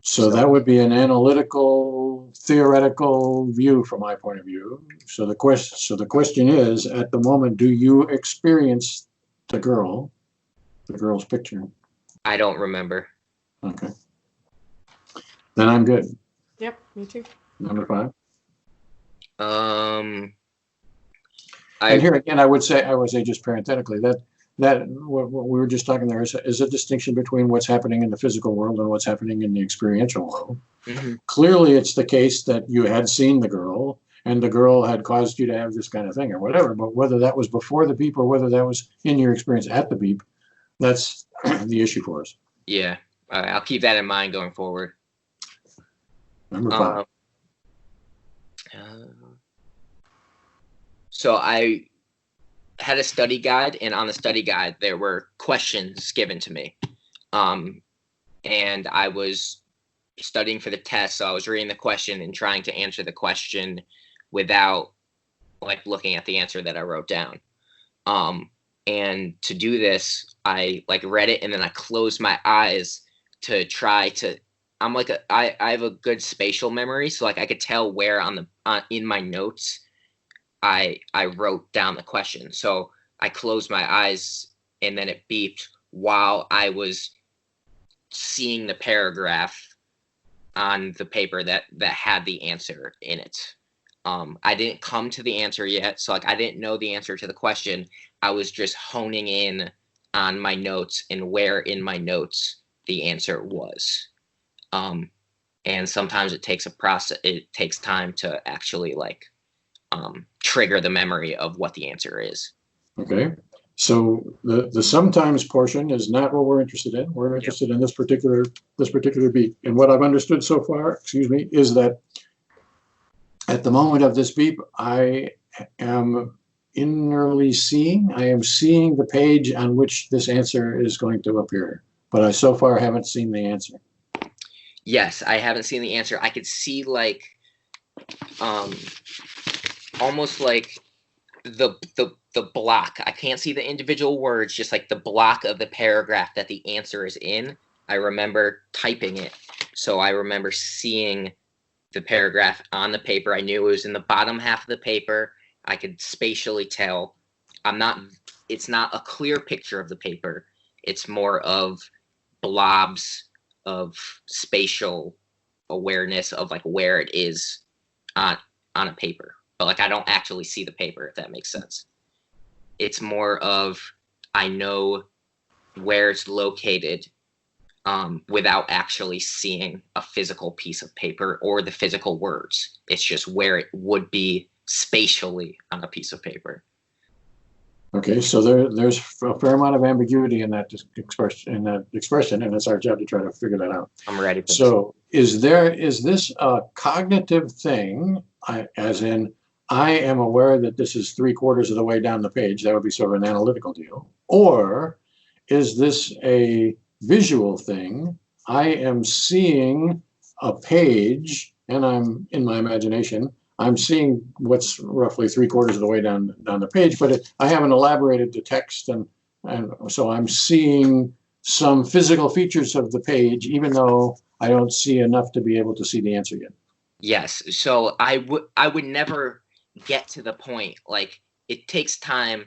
So that would be an analytical, theoretical view from my point of view. So the question is, at the moment, do you experience the girl's picture? I don't remember. Okay. Then I'm good. Yep, me too. Number 5. And here again, I would say just parenthetically that what we were just talking there is a distinction between what's happening in the physical world and what's happening in the experiential world. Mm-hmm. Clearly, it's the case that you had seen the girl, and the girl had caused you to have this kind of thing or whatever. But whether that was before the beep or whether that was in your experience at the beep, that's the issue for us. Yeah, I'll keep that in mind going forward. Number 5. So I had a study guide, and on the study guide there were questions given to me, and I was studying for the test, so I was reading the question and trying to answer the question without like looking at the answer that I wrote down, And to do this, I like read it and then I closed my eyes to try to. I have a good spatial memory, so like I could tell where in my notes I wrote down the question. So I closed my eyes and then it beeped while I was seeing the paragraph on the paper that had the answer in it. I didn't come to the answer yet, so like I didn't know the answer to the question. I was just honing in on my notes and where in my notes the answer was. And sometimes it takes it takes time to actually like trigger the memory of what the answer is. Okay. So the sometimes portion is not what we're interested in. We're interested in this particular beep. And what I've understood so far, is that at the moment of this beep, I am innerly seeing. I am seeing the page on which this answer is going to appear, but I so far haven't seen the answer. Yes, I haven't seen the answer. I could see like almost like the block. I can't see the individual words, just like the block of the paragraph that the answer is in. I remember typing it, so I remember seeing the paragraph on the paper. I knew it was in the bottom half of the paper. I could spatially tell. It's not a clear picture of the paper. It's more of blobs of spatial awareness of like where it is on a paper. But like I don't actually see the paper, if that makes sense. It's more of I know where it's located without actually seeing a physical piece of paper or the physical words. It's just where it would be spatially on a piece of paper. Okay, so there's a fair amount of ambiguity in that expression, and it's our job to try to figure that out. I'm ready for this. So is this a cognitive thing, as in I am aware that this is 3/4 of the way down the page? That would be sort of an analytical deal. Or is this a visual thing? I am seeing a page, and I'm in my imagination. I'm seeing what's roughly 3/4 of the way down the page, but I haven't elaborated the text, and so I'm seeing some physical features of the page, even though I don't see enough to be able to see the answer yet. Yes. So I would never get to the point. Like it takes time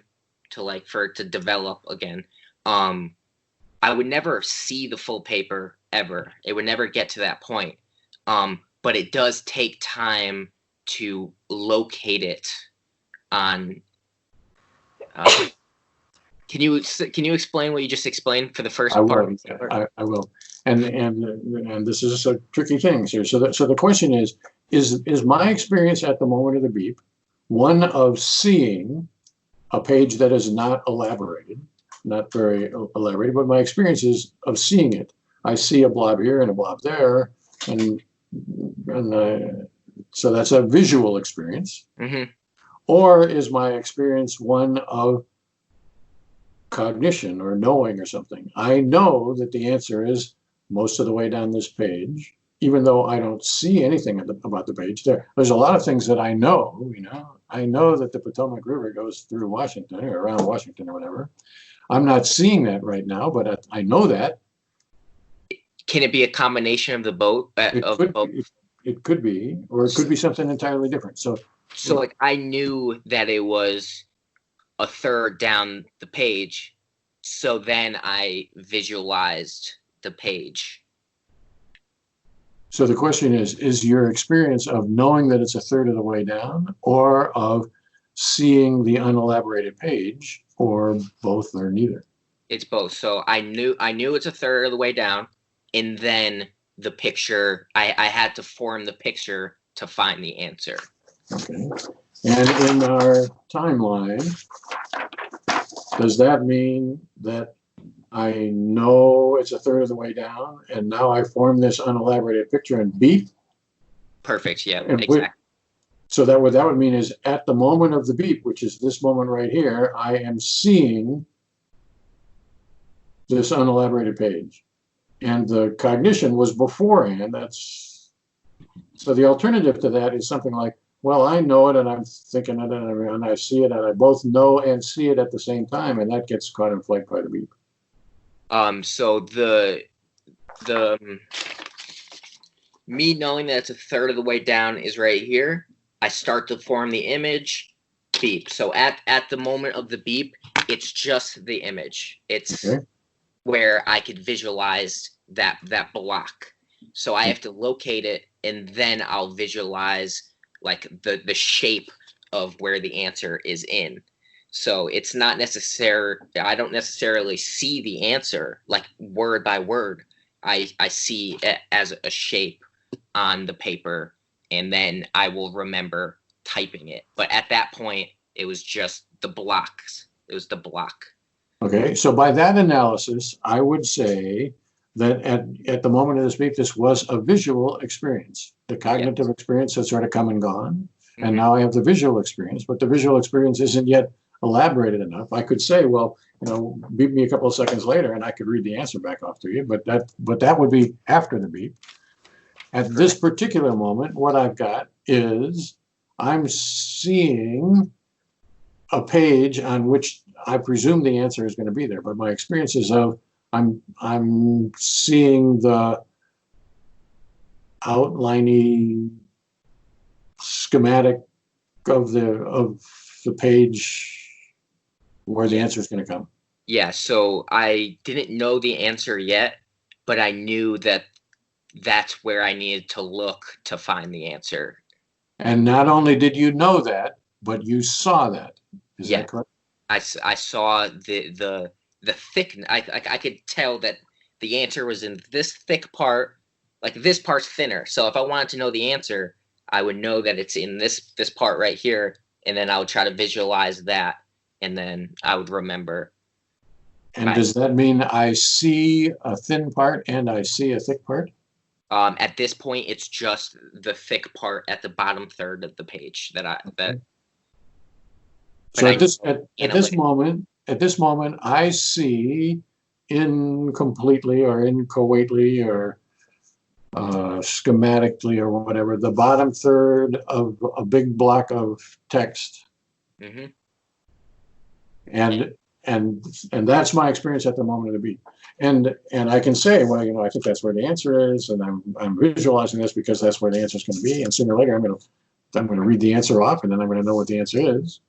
to like for it to develop again. I would never see the full paper ever. It would never get to that point. But it does take time to locate it on. Can you explain what you just explained for the first part? I will. And this is a tricky thing here. So the question is my experience at the moment of the beep one of seeing a page that is not elaborated, not very elaborated, but my experience is of seeing it. I see a blob here and a blob there, and so that's a visual experience. Mm-hmm. Or is my experience one of cognition or knowing or something? I know that the answer is most of the way down this page, even though I don't see anything about the page. There's a lot of things that I know. I know that the Potomac River goes through Washington or around Washington or whatever. I'm not seeing that right now, but I know that. Can it be a combination of the both? It could be, or it could be something entirely different. So like I knew that it was a third down the page, so then I visualized the page. So the question is your experience of knowing that it's a third of the way down, or of seeing the unelaborated page, or both, or neither? It's both. So I knew it's a third of the way down, and then the picture, I had to form the picture to find the answer. Okay. And in our timeline, does that mean that I know it's a third of the way down, and now I form this unelaborated picture and beep? Perfect. Yeah, and exactly. So that would mean is at the moment of the beep, which is this moment right here, I am seeing this unelaborated page. And the cognition was beforehand. So the alternative to that is something like, well, I know it and I'm thinking it and I see it and I both know and see it at the same time, and that gets caught in flight by the beep. So the me knowing that it's a third of the way down is right here. I start to form the image, beep. So at the moment of the beep, it's just the image. It's Okay. where I could visualize that block. So I have to locate it, and then I'll visualize like the shape of where the answer is in. So it's not necessary. I don't necessarily see the answer like word by word. I see it as a shape on the paper, and then I will remember typing it. But at that point, it was just the blocks. It was the block. Okay, so by that analysis, I would say that at the moment of this beep, this was a visual experience. The cognitive experience has sort of come and gone, and now I have the visual experience, but the visual experience isn't yet elaborated enough. I could say, well, beep me a couple of seconds later, and I could read the answer back off to you, but that would be after the beep. At this particular moment, what I've got is I'm seeing a page on which I presume the answer is going to be there, but my experience is of I'm seeing the outliney schematic of the page where the answer is going to come. Yeah, so I didn't know the answer yet, but I knew that that's where I needed to look to find the answer. And not only did you know that, but you saw that. Is that correct? I saw the thick. I could tell that the answer was in this thick part. Like this part's thinner. So if I wanted to know the answer, I would know that it's in this part right here, and then I would try to visualize that, and then I would remember. And does that mean I see a thin part and I see a thick part? At this point, it's just the thick part at the bottom third of the page that. So at this moment, I see incompletely or inchoately or schematically or whatever the bottom third of a big block of text, and that's my experience at the moment of the beep. And I can say, well, I think that's where the answer is, and I'm visualizing this because that's where the answer is going to be, and sooner or later I'm going to read the answer off, and then I'm going to know what the answer is.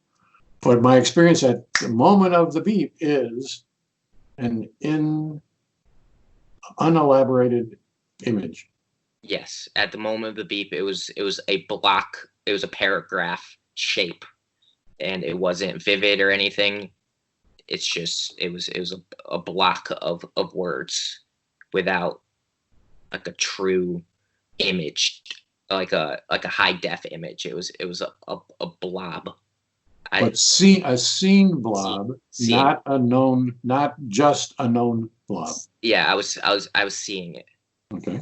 But my experience at the moment of the beep is an unelaborated image. Yes, at the moment of the beep, it was a block. It was a paragraph shape, and it wasn't vivid or anything. It's just it was a block of words without like a true image, like a high def image. It was a blob. But a seen blob, not just a known blob. Yeah, I was seeing it. Okay.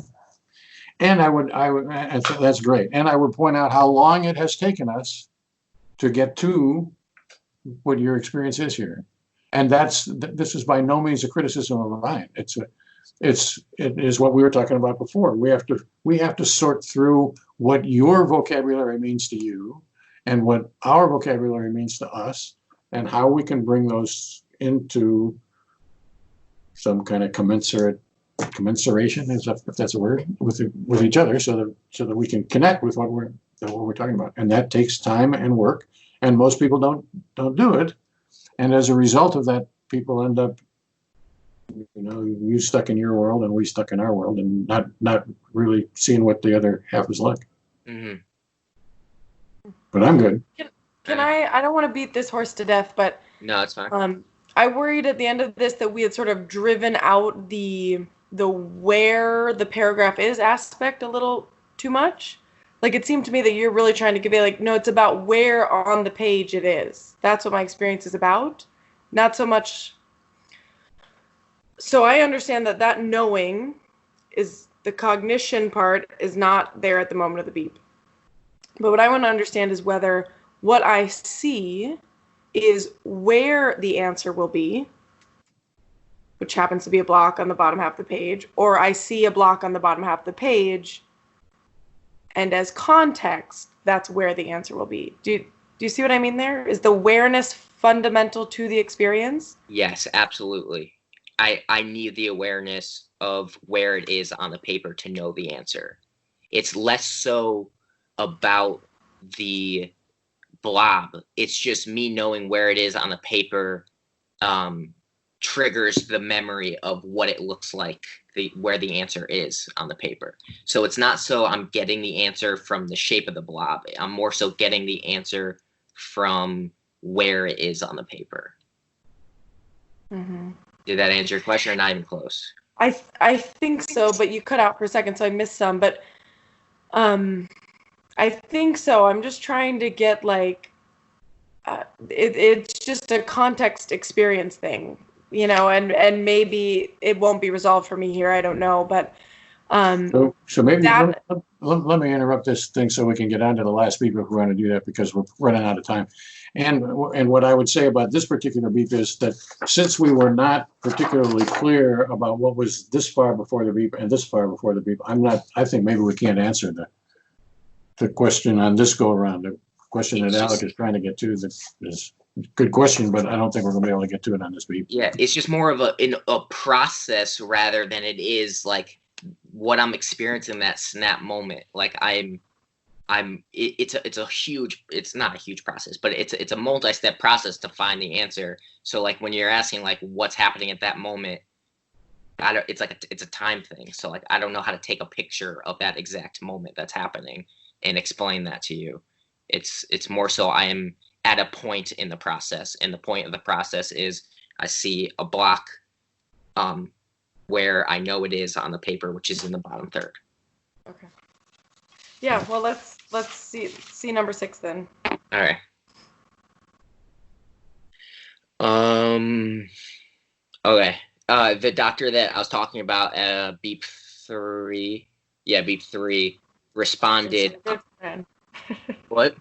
And I would, that's great. And I would point out how long it has taken us to get to what your experience is here. And this is by no means a criticism of mine. It is what we were talking about before. We have to sort through what your vocabulary means to you and what our vocabulary means to us, and how we can bring those into some kind of commensuration, if that's a word, with each other, so that we can connect with what we're talking about. And that takes time and work, and most people don't do it. And as a result of that, people end up, you stuck in your world and we stuck in our world, and not really seeing what the other half is like. Mm-hmm. But I'm good. Can I don't want to beat this horse to death, but no, it's fine. I worried at the end of this that we had sort of driven out the where the paragraph is aspect a little too much. Like, it seemed to me that you're really trying to convey, like, no, it's about where on the page it is. That's what my experience is about. Not so much. So I understand that knowing is the cognition part is not there at the moment of the beep. But what I want to understand is whether what I see is where the answer will be, which happens to be a block on the bottom half of the page, or I see a block on the bottom half of the page, and as context, that's where the answer will be. Do you see what I mean there? Is the awareness fundamental to the experience? Yes, absolutely. I need the awareness of where it is on the paper to know the answer. It's less so about the blob. It's just me knowing where it is on the paper triggers the memory of what it looks like, where the answer is on the paper. So it's not so I'm getting the answer from the shape of the blob. I'm more so getting the answer from where it is on the paper. Mm-hmm. Did that answer your question or not even close? I think so, but you cut out for a second, so I missed some. But I think so. I'm just trying to get like it's just a context experience thing, you know, and maybe it won't be resolved for me here. I don't know, but so maybe let me interrupt this thing so we can get on to the last beep if we're going to do that, because we're running out of time. And what I would say about this particular beep is that since we were not particularly clear about what was this far before the beep and this far before the beep, I think maybe we can't answer the question on this go around. The question that Alec is trying to get to is a good question, but I don't think we're going to be able to get to it on this beep. Yeah, it's just more of a process rather than it is like what I'm experiencing that snap moment. Like it's a huge, it's not a huge process, but it's a multi-step process to find the answer. So like when you're asking like what's happening at that moment, it's a time thing. So like I don't know how to take a picture of that exact moment that's happening and explain that to you. It's more so I am at a point in the process, and the point of the process is I see a block where I know it is on the paper, which is in the bottom third. Okay. Yeah, well, let's see number 6 then. All right. Okay. The doctor that I was talking about, beep 3, responded. What?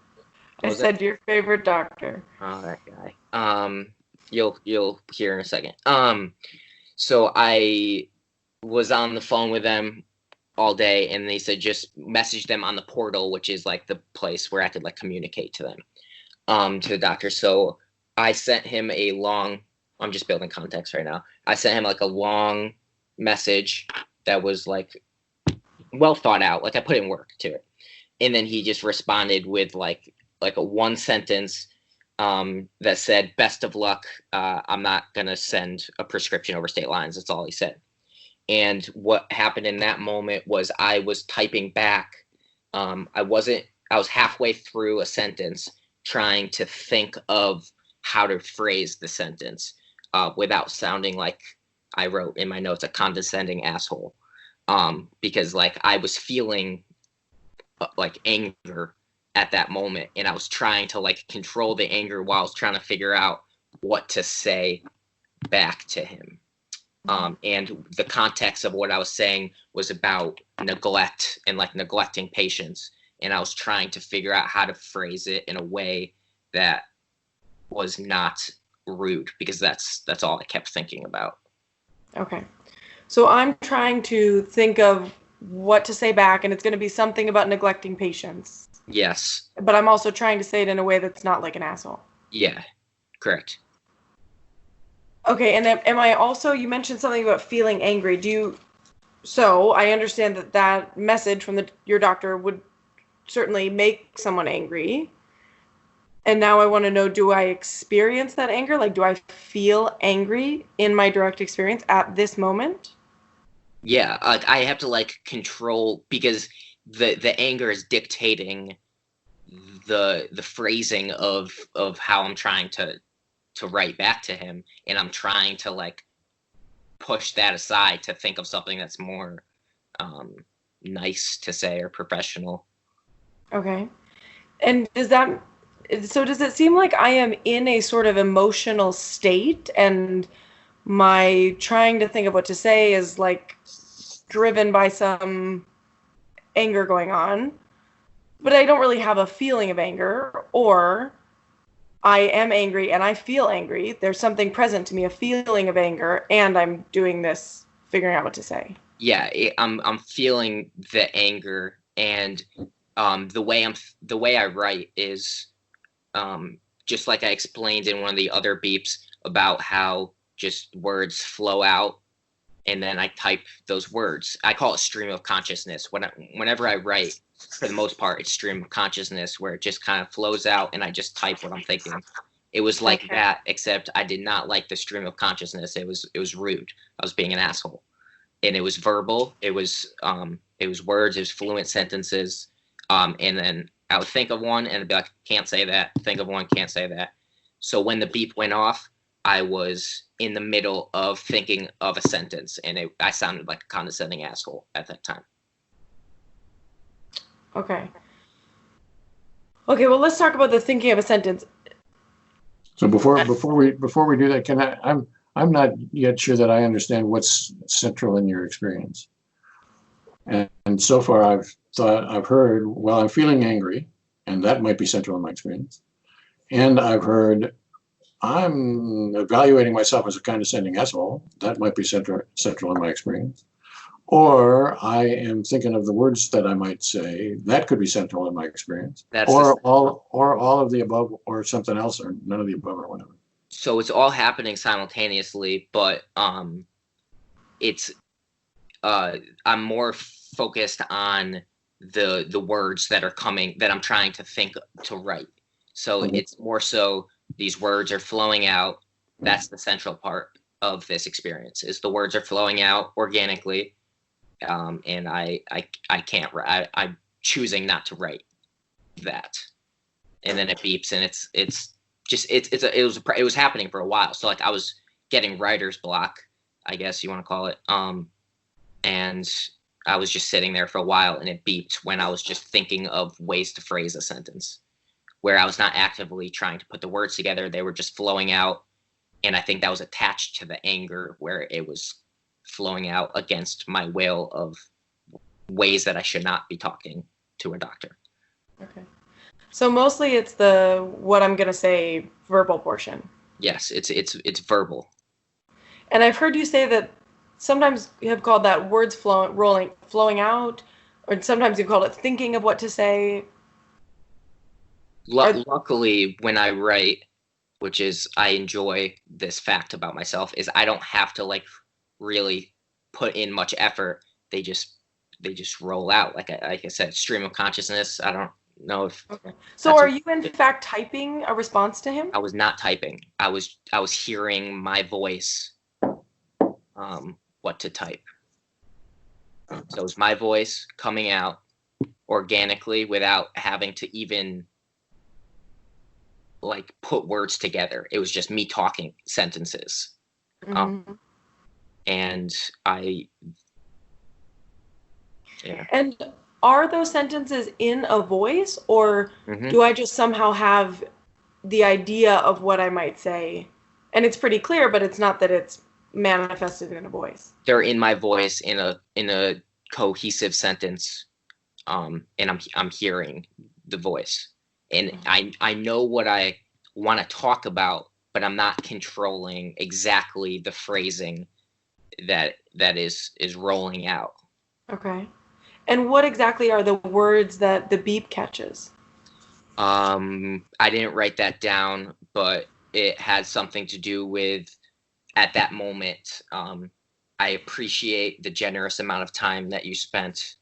I said your favorite doctor. Oh, that guy. You'll hear in a second. So I was on the phone with them all day, and they said just message them on the portal, which is like the place where I could like communicate to them, to the doctor. So I sent him a long, I'm just building context right now. I sent him like a long message that was like well thought out. Like I put in work to it. And then he just responded with like a one sentence that said, "Best of luck. I'm not going to send a prescription over state lines." That's all he said. And what happened in that moment was I was typing back. I was halfway through a sentence trying to think of how to phrase the sentence without sounding like I wrote in my notes a condescending asshole. Because like I was feeling like anger at that moment, and I was trying to like control the anger while I was trying to figure out what to say back to him. And the context of what I was saying was about neglect and like neglecting patients, and I was trying to figure out how to phrase it in a way that was not rude, because that's all I kept thinking about. Okay. So I'm trying to think of what to say back, and it's going to be something about neglecting patients. Yes. But I'm also trying to say it in a way that's not like an asshole. Yeah, correct. Okay, and am I also, you mentioned something about feeling angry. So I understand that message from your doctor would certainly make someone angry. And now I want to know, do I experience that anger? Like, do I feel angry in my direct experience at this moment? Yeah, I have to like control, because the anger is dictating the phrasing of how I'm trying to write back to him, and I'm trying to like push that aside to think of something that's more nice to say or professional. Okay. And does it seem like I am in a sort of emotional state, and my trying to think of what to say is like driven by some anger going on, but I don't really have a feeling of anger, or I am angry and I feel angry. There's something present to me, a feeling of anger, and I'm doing this, figuring out what to say. Yeah, I'm feeling the anger, and the way I write is just like I explained in one of the other beeps about how just words flow out and then I type those words. I call it stream of consciousness. Whenever I write, for the most part, it's stream of consciousness where it just kind of flows out and I just type what I'm thinking. It was like that, except I did not like the stream of consciousness. It was rude. I was being an asshole. And it was verbal. It was words, it was fluent sentences. And then I would think of one and I'd be like, can't say that. Think of one, can't say that. So when the beep went off, I was in the middle of thinking of a sentence, and I sounded like a condescending asshole at that time. Okay. Okay, well, let's talk about the thinking of a sentence. So before we do that, I'm not yet sure that I understand what's central in your experience. And so far I've heard, well, I'm feeling angry, and that might be central in my experience. And I've heard, I'm evaluating myself as a condescending asshole. That might be central in my experience. Or I am thinking of the words that I might say. That could be central in my experience. Or all of the above, or something else, or none of the above, or whatever. So it's all happening simultaneously, but it's I'm more focused on the words that are coming that I'm trying to think to write. So it's more so these words are flowing out. That's the central part of this experience, is the words are flowing out organically. And I can't write. I'm choosing not to write that. And then it beeps, and it was happening for a while. So like I was getting writer's block, I guess you want to call it. And I was just sitting there for a while, and it beeped when I was just thinking of ways to phrase a sentence, where I was not actively trying to put the words together. They were just flowing out. And I think that was attached to the anger, where it was flowing out against my will of ways that I should not be talking to a doctor. Okay. So mostly it's the what I'm going to say verbal portion. Yes, it's verbal. And I've heard you say that sometimes you have called that words flowing out, or sometimes you've called it thinking of what to say. Luckily, when I write, which is I enjoy this fact about myself, is I don't have to like really put in much effort. They just roll out. Like I said, stream of consciousness. I don't know if. Okay. So are you in fact typing a response to him? I was not typing. I was hearing my voice. What to type. So it was my voice coming out organically without having to even like put words together. It was just me talking sentences. Mm-hmm. And yeah. And are those sentences in a voice, or do I just somehow have the idea of what I might say? And it's pretty clear, but it's not that it's manifested in a voice. They're in my voice in a cohesive sentence. And I'm hearing the voice. And I know what I want to talk about, but I'm not controlling exactly the phrasing that is rolling out. Okay. And what exactly are the words that the beep catches? I didn't write that down, but it had something to do with, at that moment, I appreciate the generous amount of time that you spent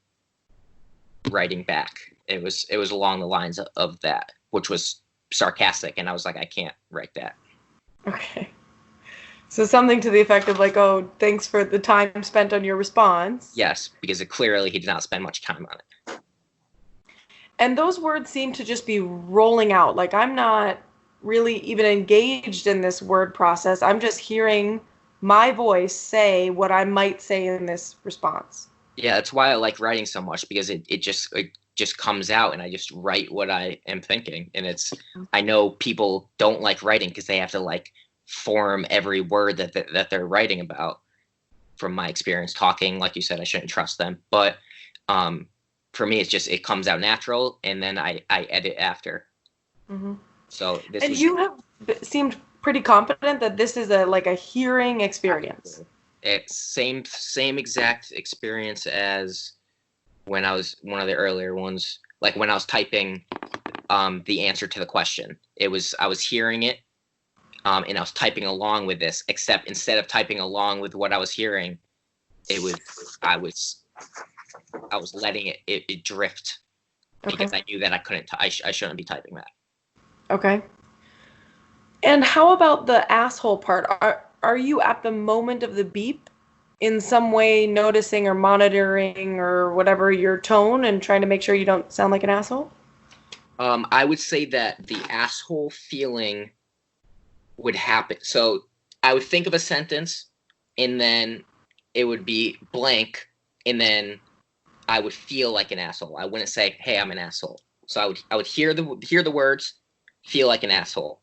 writing back. It was along the lines of that, which was sarcastic, and I was like, I can't write that. Okay. So something to the effect of like, oh, thanks for the time spent on your response. Yes, because clearly he did not spend much time on it. And those words seem to just be rolling out. Like I'm not really even engaged in this word process. I'm just hearing my voice say what I might say in this response. Yeah, that's why I like writing so much, because it just comes out, and I just write what I am thinking. And I know people don't like writing because they have to like form every word that they're writing about. From my experience talking, like you said, I shouldn't trust them. But for me, it's just, it comes out natural, and then I edit after. Mm-hmm. So you have seemed pretty confident that this is a hearing experience. It's same exact experience as when I was one of the earlier ones, like when I was typing the answer to the question. I was hearing it, and I was typing along with this, except instead of typing along with what I was hearing, I was letting it drift, because I knew that I couldn't, I shouldn't be typing that. Okay. And how about the asshole part? Are you at the moment of the beep in some way noticing or monitoring or whatever your tone and trying to make sure you don't sound like an asshole? I would say that the asshole feeling would happen. So I would think of a sentence, and then it would be blank, and then I would feel like an asshole. I wouldn't say, "Hey, I'm an asshole." So I would hear the words, feel like an asshole.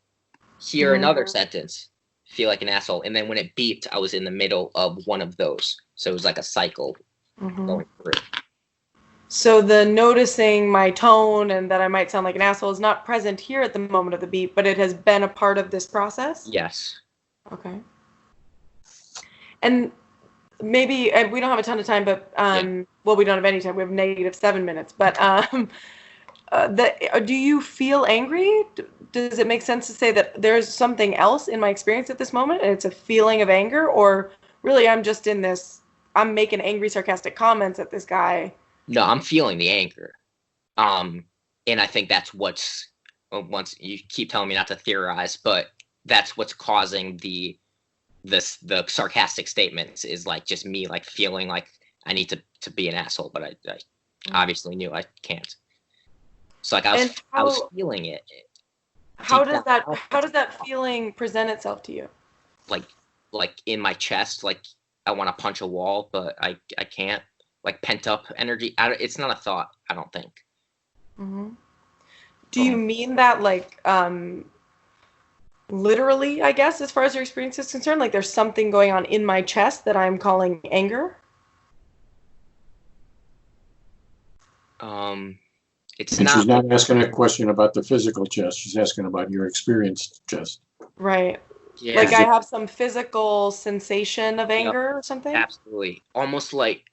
Hear another sentence, feel like an asshole, and then when it beeped, I was in the middle of one of those. So it was like a cycle going through. So the noticing my tone and that I might sound like an asshole is not present here at the moment of the beep, but it has been a part of this process? Yes. Okay. And maybe, and we don't have a ton of time, but, well, we don't have any time. We have -7 minutes. But do you feel angry? Does it make sense to say that there's something else in my experience at this moment, and it's a feeling of anger? Or really, I'm just in this, I'm making angry, sarcastic comments at this guy. No, I'm feeling the anger. And I think that's what's, once you keep telling me not to theorize, but that's what's causing the sarcastic statements, is like just me like feeling like I need to be an asshole, but I obviously knew I can't. So like I was feeling it. How does that feeling present itself to you? Like in my chest, like I want to punch a wall, but I can't. Like pent up energy. It's not a thought, I don't think. Mm-hmm. Do you mean that like literally, I guess, as far as your experience is concerned? Like there's something going on in my chest that I'm calling anger? It's and not. She's not asking a question about the physical chest. She's asking about your experienced chest. Right. Yeah. Like I have some physical sensation of anger or something? Absolutely. Almost like,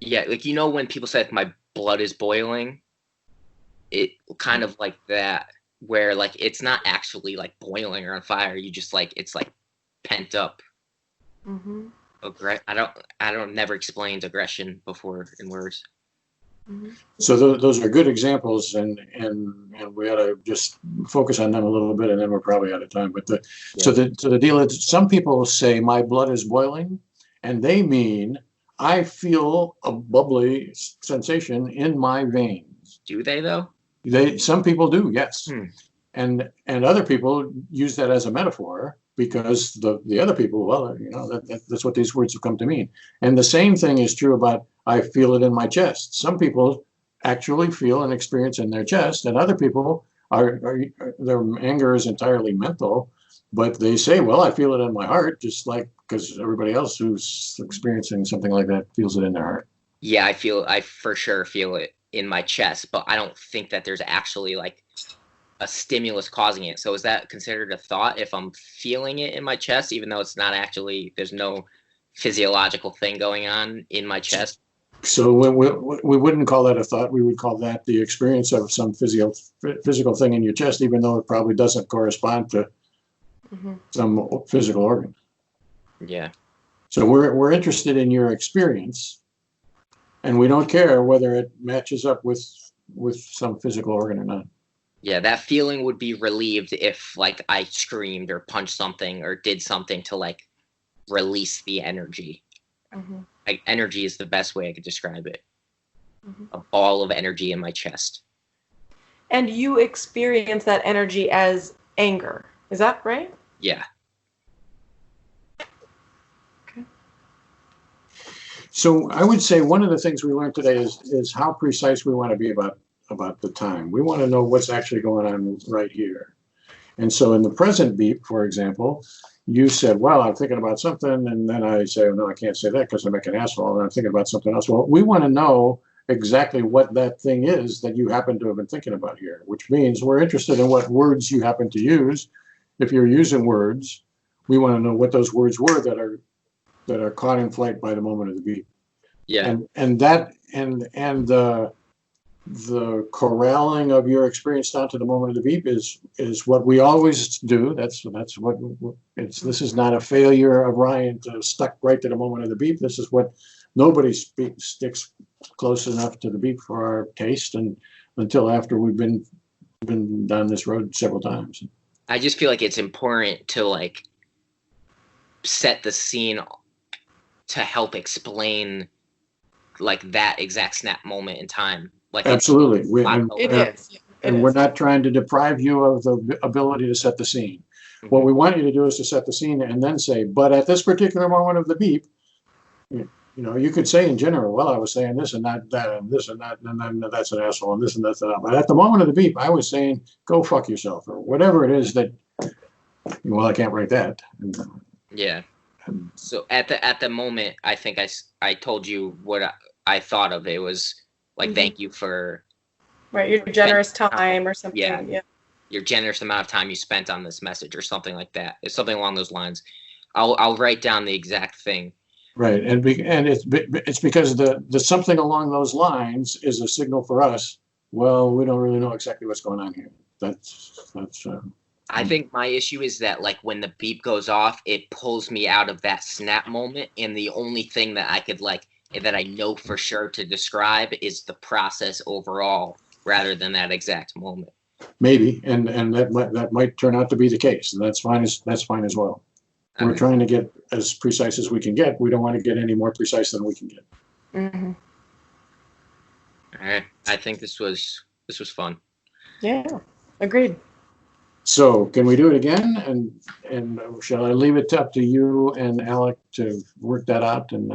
yeah, like, you know, when people say like, my blood is boiling, it kind of like that, where like it's not actually like boiling or on fire. You just like, it's like pent up. Mm-hmm. I don't never explained aggression before in words. Mm-hmm. So those are good examples, and we ought to just focus on them a little bit, and then we're probably out of time. But so the deal is, some people say my blood is boiling, and they mean I feel a bubbly sensation in my veins. Do they though? Some people do, yes. And other people use that as a metaphor, because the other people, well, you know, that's what these words have come to mean. And the same thing is true about I feel it in my chest. Some people actually feel and experience in their chest, and other people their anger is entirely mental, but they say, well, I feel it in my heart, just like, because everybody else who's experiencing something like that feels it in their heart. Yeah, I for sure feel it in my chest, but I don't think that there's actually like a stimulus causing it. So is that considered a thought if I'm feeling it in my chest, even though it's not actually, there's no physiological thing going on in my chest? So we wouldn't call that a thought. We would call that the experience of some physical thing in your chest, even though it probably doesn't correspond to some physical organ. Yeah. So we're interested in your experience, and we don't care whether it matches up with some physical organ or not. Yeah, that feeling would be relieved if like I screamed or punched something or did something to like release the energy. Like, energy is the best way I could describe it. A ball of energy in my chest. And you experience that energy as anger. Is that right? Yeah. Okay. So I would say one of the things we learned today is how precise we want to be about the time. We want to know what's actually going on right here. And so in the present beep, for example, you said, well, I'm thinking about something, and then I say, oh, no, I can't say that because I make an asshole, and I'm thinking about something else. Well, we want to know exactly what that thing is that you happen to have been thinking about here, which means we're interested in what words you happen to use. If you're using words, we want to know what those words were that are caught in flight by the moment of the beep. Yeah. And the corralling of your experience down to the moment of the beep is what we always do. That's what it's. This is not a failure of Ryan to stuck right to the moment of the beep. This is what nobody sticks close enough to the beep for our taste, and until after we've been down this road several times. I just feel like it's important to like set the scene to help explain like that exact snap moment in time. Like Absolutely, It is. and we're not trying to deprive you of the ability to set the scene. What we want you to do is to set the scene and then say, but at this particular moment of the beep, you know, you could say in general, well, I was saying this and not that and this and that, and then that's an asshole and this and that's that. But at the moment of the beep, I was saying, go fuck yourself or whatever it is that, well, I can't write that. Yeah. So at the moment, I think I told you what I thought of. It was like, thank you for your generous time or something. Yeah. Your generous amount of time you spent on this message or something like that. It's something along those lines. I'll write down the exact thing. Right, and it's because the something along those lines is a signal for us. Well, we don't really know exactly what's going on here. That's. I think my issue is that like when the beep goes off, it pulls me out of that snap moment, and the only thing that I could like that I know for sure to describe is the process overall, rather than that exact moment. Maybe, and that might turn out to be the case, and that's fine as well. Okay. We're trying to get as precise as we can get. We don't want to get any more precise than we can get. Mm-hmm. All right, I think this was fun. Yeah, agreed. So can we do it again? And shall I leave it up to you and Alec to work that out and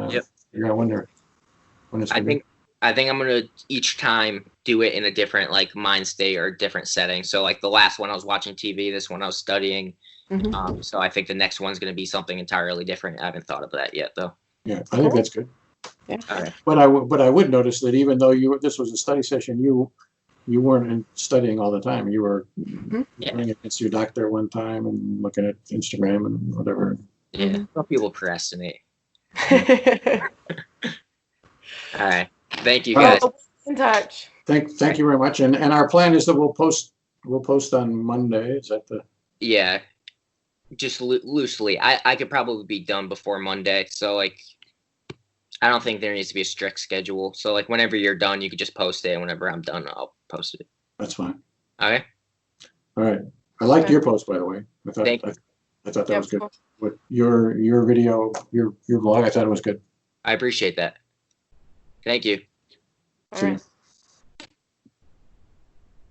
figure out when it's I think I'm gonna each time do it in a different like mind state or different setting. So like the last one I was watching TV, this one I was studying. Mm-hmm. So I think the next one's gonna be something entirely different. I haven't thought of that yet though. Yeah, I think that's good. Yeah. All right. But I would notice that even though this was a study session, you weren't studying all the time. You were going against your doctor one time and looking at Instagram and whatever. Yeah, some people procrastinate. All right. Thank you guys. In touch. Thank you very much. And our plan is that we'll post on Monday. Is that the? Yeah, just loosely. I could probably be done before Monday. So like, I don't think there needs to be a strict schedule. So like, whenever you're done, you could just post it. And whenever I'm done, I'll post it. That's fine. Okay. All right. I liked your post, by the way. I thought that was good. Cool. With your video, your vlog, I thought it was good. I appreciate that. Thank you. All right.